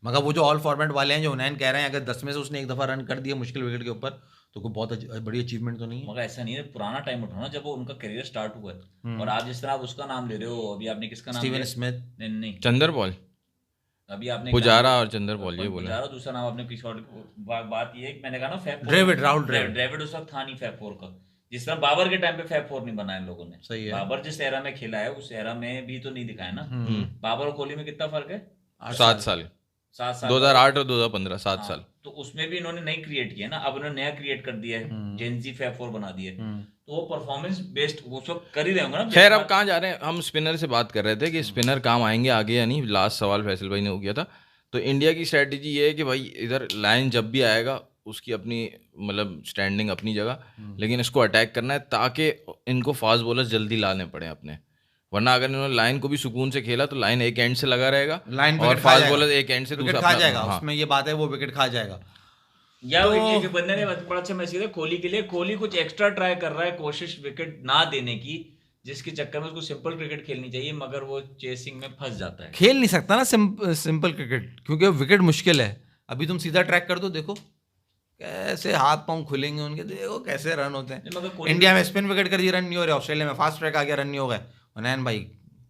मगर वो जो ऑल फॉर्मेट वाले हैं जो हुनैन कह रहे हैं अगर 10 में से उसने एक दफा रन कर दिया मुश्किल विकेट के ऊपर तो कोई बहुत बड़ी अचीवमेंट तो नहीं है। मगर ऐसा नहीं है, पुराना टाइम उठाओ ना जब वो उनका करियर स्टार्ट हुआ है, और आप जिस तरह आप उसका नाम ले रहे हो, अभी आपने किसका नाम स्टीवन लिया? स्मिथ, नहीं नहीं, चंदर बॉल, अभी आपने पुजारा और चंदर बॉल ये बोला। पुजारा, दूसरा नाम आपने किसी और, बात ये है कि मैंने कहा ना फैब ड्रेविड, राहुल ड्रेविड। ड्रेविड उस वक्त था नहीं फैब 4 का, जिस तरह बाबर के टाइम पे फैब 4 नहीं बनाया इन लोगों ने। सही है। बाबर जिस एरा में खेला है उस एरा में भी तो नहीं दिखाया ना। बाबर और कोहली में कितना फर्क है? 7 साल, 7 साल, 2008 और 2015, 7 साल। तो उसमें भी इन्होंने नई क्रिएट किया ना, अब उन्होंने नया क्रिएट कर दिया है, जेनजी फैब 4 बना दिया है, तो वो परफॉर्मेंस बेस्ड वो सब कर ही रहे होंगे ना। खैर अब कहाँ जा रहे हैं, हम स्पिनर से बात कर रहे थे कि स्पिनर काम आएंगे आगे या नहीं। लास्ट सवाल फैसल भाई ने हो गया था। तो इंडिया की स्ट्रेटजी ये है कि भाई इधर लाइन जब भी आएगा उसकी अपनी मतलब स्टैंडिंग अपनी जगह, लेकिन इसको अटैक करना है ताकि इनको फास्ट बॉलर्स जल्दी लाने पड़े अपने, वरना अगर इन्होंने लाइन को भी सुकून से खेला तो लाइन एक एंड से लगा रहेगा, लाइन और फास्ट बॉलर एक एंड से दूसरा खा जाएगा। उसमें ये बात है वो विकेट खा जाएगा। या तो बंदे ने बड़ा अच्छा मैसेज दिया कोहली के लिए, कोहली कुछ एक्स्ट्रा ट्राई कर रहा है, कोशिश विकेट ना देने की, जिसके चक्कर में उसको सिंपल क्रिकेट खेलनी चाहिए, मगर वो चेसिंग में फंस जाता है। खेल नहीं सकता ना सिंपल क्रिकेट, क्योंकि विकेट मुश्किल है। अभी तुम सीधा ट्रैक कर दो, देखो कैसे हाथ पांव खुलेंगे उनके, देखो कैसे रन होते हैं। इंडिया में स्पिन विकेट कर दिए रन नहीं हो रहे, ऑस्ट्रेलिया में फास्ट ट्रैक आ गया रन नहीं हो गए। हुनैन भाई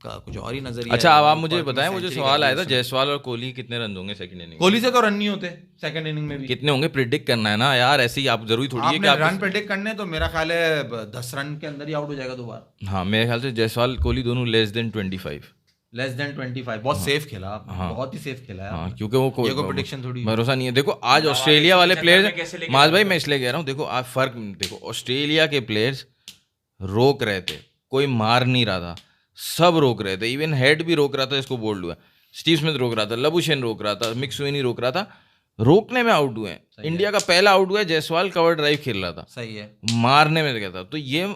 का कुछ और ही नजरिया। अच्छा अब आप मुझे बताएं, वो जो सवाल आया था जायसवाल और कोहली कितने रन होंगे सेकंड इनिंग? कोहली से तो रन नहीं होते सेकंड इनिंग में भी। कितने होंगे प्रिडिक्ट करना है ना यार, ऐसे ही आप जरूरी थोड़ी है कि आप रन प्रेडिक्ट करने, तो मेरा ख्याल है 10 रन के अंदर ही आउट हो जाएगा दोबारा। हाँ मेरे ख्याल से जायसवाल कोहली दोनों लेस देन 25। लेस देन 25 बहुत सेफ खेला, बहुत ही सेफ खेला है। हाँ क्योंकि वो ये कोई प्रेडिक्शन थोड़ी भरोसा नहीं है। देखो आज ऑस्ट्रेलिया वाले प्लेयर्स, माज भाई मैं इसलिए कह रहा हूँ, देखो आप फर्क देखो, ऑस्ट्रेलिया के प्लेयर्स रोक रहे थे, कोई मार नहीं रहा था, सब रोक रहे थे, इवन हेड भी रोक रहा था, इसको बोल्ड हुआ, स्टीव स्मिथ रोक रहा था, लबुशेन रोक रहा था, मिक स्विनी रोक रहा था, रोकने में आउट हुए। इंडिया का पहला आउट हुआ है, जायसवाल कवर ड्राइव खेल रहा था, सही है, मारने में गया था, तो ये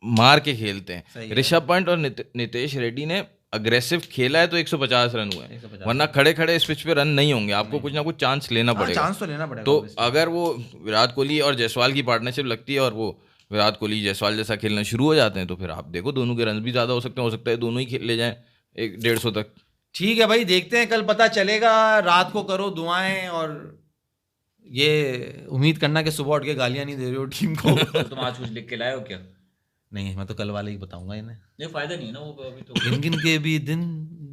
मार के खेलते हैं। ऋषभ पंत और नितेश रेड्डी ने अग्रेसिव खेला है तो 150 रन हुए, वरना खड़े खड़े इस पिच पे रन नहीं होंगे, आपको कुछ ना कुछ चांस लेना पड़ेगा। चांस तो लेना पड़ेगा। तो अगर वो विराट कोहली और जायसवाल की पार्टनरशिप लगती है और वो विराट कोहली जायसवाल जैसा खेलना शुरू हो जाते हैं, तो फिर आप देखो दोनों के रन भी ज़्यादा हो सकता है दोनों ही खेल ले जाएं 150 तक। ठीक है भाई, देखते हैं, कल पता चलेगा। रात को करो दुआएं, और ये उम्मीद करना कि सुबह उठ के गालियां नहीं दे रहे हो टीम को। तो तुम आज कुछ लिख के लाए हो क्या? नहीं, मैं तो कल वाले ही बताऊंगा इन्हें। ये फायदा नहीं है ना वो अभी तो। गिन गिन के भी दिन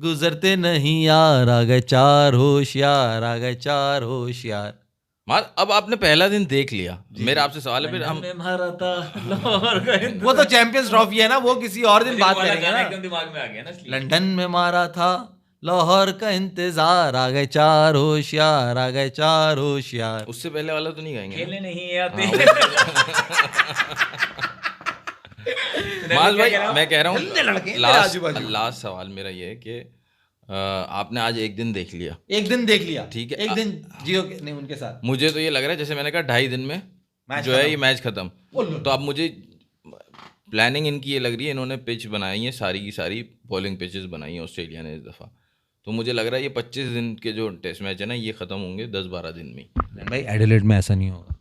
गुजरते नहीं यार, आ गए 4 होशियार, आ गए 4 होशियार। अब आपने पहला दिन देख लिया, मेरा आपसे सवाल है फिर हम मारा था लाहौर का, वो तो चैंपियंस ट्रॉफी है ना, वो किसी और दिन बात करेंगे ना। एकदम दिमाग में आ गया ना इसलिए। लंदन में मारा था लाहौर का इंतजार, आ गए 4 होशियार, आ गए 4 होशियार। उससे पहले वाला तो नहीं गाएंगे खेलने नहीं आते। माज भाई मैं कह रहा लड़के हूँ आजू बाजू। लास्ट सवाल मेरा ये है कि आपने आज एक दिन देख लिया, एक दिन देख लिया, ठीक है, एक दिन जियो के नहीं उनके साथ। मुझे तो ये लग रहा है जैसे मैंने कहा 2.5 दिन में जो है ये मैच खत्म। तो अब मुझे प्लानिंग इनकी ये लग रही है, इन्होंने पिच बनाई है सारी की सारी बॉलिंग पिचेस बनाई है ऑस्ट्रेलिया ने इस दफ़ा, तो मुझे लग रहा है ये 25 दिन के जो टेस्ट मैच है ना ये ख़त्म होंगे 10-12 दिन में। भाई एडिलेड में ऐसा नहीं होगा,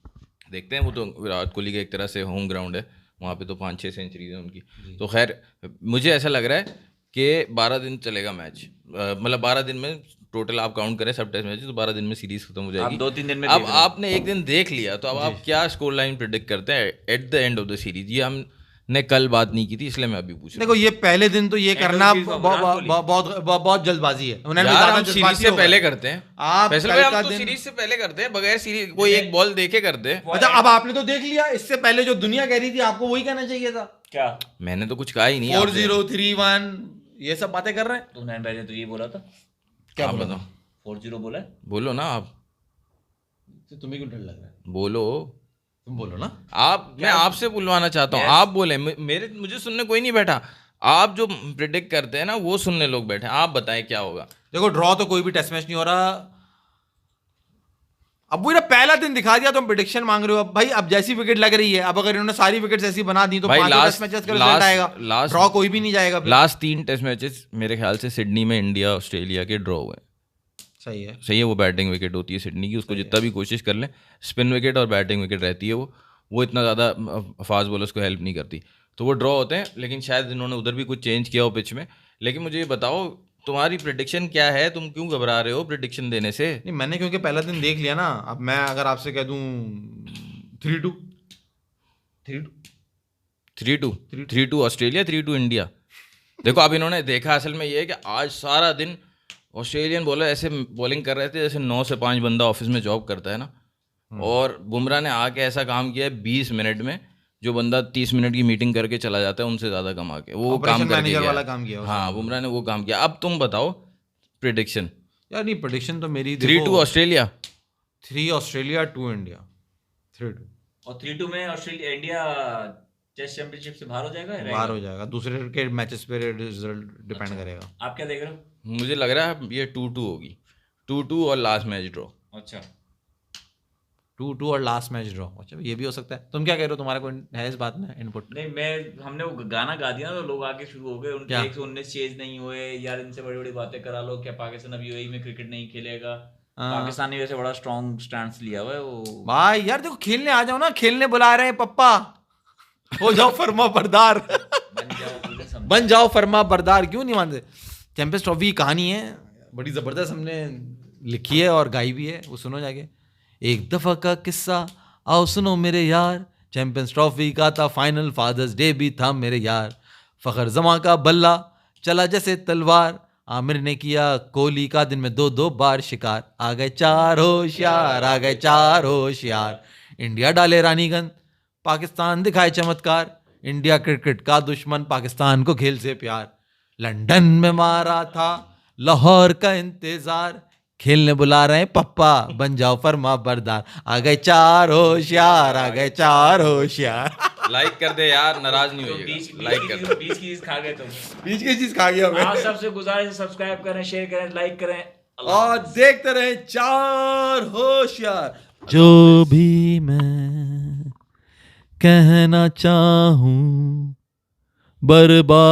देखते हैं, वो तो विराट कोहली का एक तरह से होम ग्राउंड है, वहाँ पे तो 5-6 सेंचुरीज हैं उनकी। तो खैर मुझे ऐसा लग रहा है कि 12 दिन चलेगा मैच, मतलब 12 दिन में टोटल आप काउंट करें सब टेस्ट मैचेस, तो 12 दिन में सीरीज खत्म हो जाएगी। 2-3 दिन में अब आपने एक दिन देख लिया, तो अब आप क्या स्कोर लाइन प्रेडिक्ट करते हैं at the end of the series? ये हमने कल बात नहीं की थी, इसलिए मैं अभी पूछ रहा हूं। देखो ये पहले दिन तो ये करना बहुत जल्दबाजी है। यार हम सीरीज से पहले करते हैं, आप फैसल भाई हम तो सीरीज से पहले करते हैं, बगैर सीरीज कोई एक बॉल देखे करते हैं। अच्छा अब आपने तो देख लिया, इससे पहले जो दुनिया कह रही थी आपको वही कहना चाहिए था। क्या मैंने तो कुछ कहा ही नहीं। 4-0 3-1 ये सब बातें कर रहे हैं। तो नैन भाई ने तो ये बोला था। क्या आप बोला? बताओ, 4-0 बोला है। बोलो ना आप, तुम्हें क्यों डर लग रहा है? बोलो, तुम बोलो ना। आप, मैं आपसे बुलवाना चाहता हूँ, आप बोले, मुझे सुनने कोई नहीं बैठा, आप जो प्रिडिक्ट करते हैं ना वो सुनने लोग बैठे हैं, आप बताएं क्या होगा। देखो ड्रॉ तो कोई भी टेस्ट मैच नहीं हो रहा, अब वो पहला दिन दिखा दिया, तुम प्रिडिक्शन मांग रहे हो। अब भाई अब जैसी विकेट लग रही है, अब अगर इन्होंने सारी विकेट्स ऐसी बना दी तो 5 टेस्ट मैचेस का रिजल्ट आएगा, ड्रॉ कोई भी नहीं जाएगा। लास्ट 3 टेस्ट मैचेस मेरे ख्याल से सिडनी में इंडिया ऑस्ट्रेलिया के ड्रॉ हुए। सही है, सही है, वो बैटिंग विकेट होती है सिडनी की, उसको जितना भी कोशिश कर लें, स्पिन विकेट और बैटिंग विकेट रहती है, वो इतना ज़्यादा फास्ट बॉलर्स को हेल्प नहीं करती, तो वो ड्रॉ होते हैं। लेकिन शायद इन्होंने उधर भी कुछ चेंज किया हो पिच में। लेकिन मुझे ये बताओ तुम्हारी प्रिडिक्शन क्या है? तुम क्यों घबरा रहे हो प्रिडिक्शन देने से? नहीं मैंने क्योंकि पहला दिन देख लिया ना, अब मैं अगर आपसे कह दूं 3-2 3-2 3-2 ऑस्ट्रेलिया, 3-2 इंडिया। देखो अब इन्होंने देखा, असल में ये है कि आज सारा दिन ऑस्ट्रेलियन बॉलर ऐसे बॉलिंग कर रहे थे जैसे 9 से 5 बंदा ऑफिस में जॉब करता है ना, और बुमराह ने आके ऐसा काम किया है 20 मिनट में, जो बंदा 30 मिनट की मीटिंग करके चला जाता है उनसे ज़्यादा कमा के, वो ऑपरेशन काम करके मैनेजर गया वाला है। काम किया उसने। हाँ, बुमराह ने वो काम किया। अब तुम बताओ प्रिडिक्शन। यार नहीं, प्रेडिक्शन तो मेरी 3-2 ऑस्ट्रेलिया। 3 ऑस्ट्रेलिया 2 इंडिया 3-2 और 3-2 में ऑस्ट्रेलिया इंडिया टेस्ट चैंपियनशिप से बाहर हो जाएगा, बाहर हो जाएगा, दूसरे के मैचेस पे रिजल्ट डिपेंड करेगा। आप क्या देख रहे हो? मुझे लग रहा है ये 2-2 होगी, 2-2 और लास्ट मैच ड्रॉ। अच्छा 2-2 और लास्ट मैच ड्रॉ। अच्छा ये भी हो सकता है। तुम क्या कह रहे हो, तुम्हारा कोई है इस बात में इनपुट? नहीं, हमने वो गाना गा दिया ना तो लोग आके शुरू हो गए, उनके क्या? 119 चेज नहीं हुए यार, इनसे बड़ी बड़ी बातें करा लो, क्या पाकिस्तान अब यूएई में क्रिकेट नहीं खेलेगा? पाकिस्तान ने वैसे बड़ा स्ट्रॉन्ग स्टैंड लिया हुआ है वो। भाई यार देखो, खेलने आ जाओ ना, खेलने बुला रहे हैं पप्पा, हो जाओ फर्मा बरदार। बन जाओ पूरे सब। बन जाओ फर्मा बरदार, क्यों नहीं मानते? चैंपियंस ट्रॉफी की कहानी है, बड़ी जबरदस्त हमने लिखी है और गाई भी है, वो सुनो जाके। एक दफा का किस्सा आओ सुनो मेरे यार, चैंपियंस ट्रॉफी का था फाइनल, फादर्स डे भी था मेरे यार, फखर जमा का बल्ला चला जैसे तलवार, आमिर ने किया कोहली का दिन में 2-2 बार शिकार, आ गए 4 होशियार, आ गए 4 होशियार, इंडिया डाले रानीगंज, पाकिस्तान दिखाए चमत्कार, इंडिया क्रिकेट का दुश्मन, पाकिस्तान को खेल से प्यार, लंदन में मारा था लाहौर का इंतजार, खेलने बुला रहे हैं पप्पा, बन जाओ फर्मा बरदार, आ गए 4 होशियार, आ गए 4 होशियार। लाइक कर दे यार, नाराज नहीं तो होइएगा, लाइक कर दे। 20 की चीज खा गए तुम। बीच की चीज खा गया मैं। आप सबसे गुजारिश है सब्सक्राइब करें, शेयर करें, लाइक करें और देखते रहे 4 होशियार। जो भी मैं कहना चाहूं बर्बाद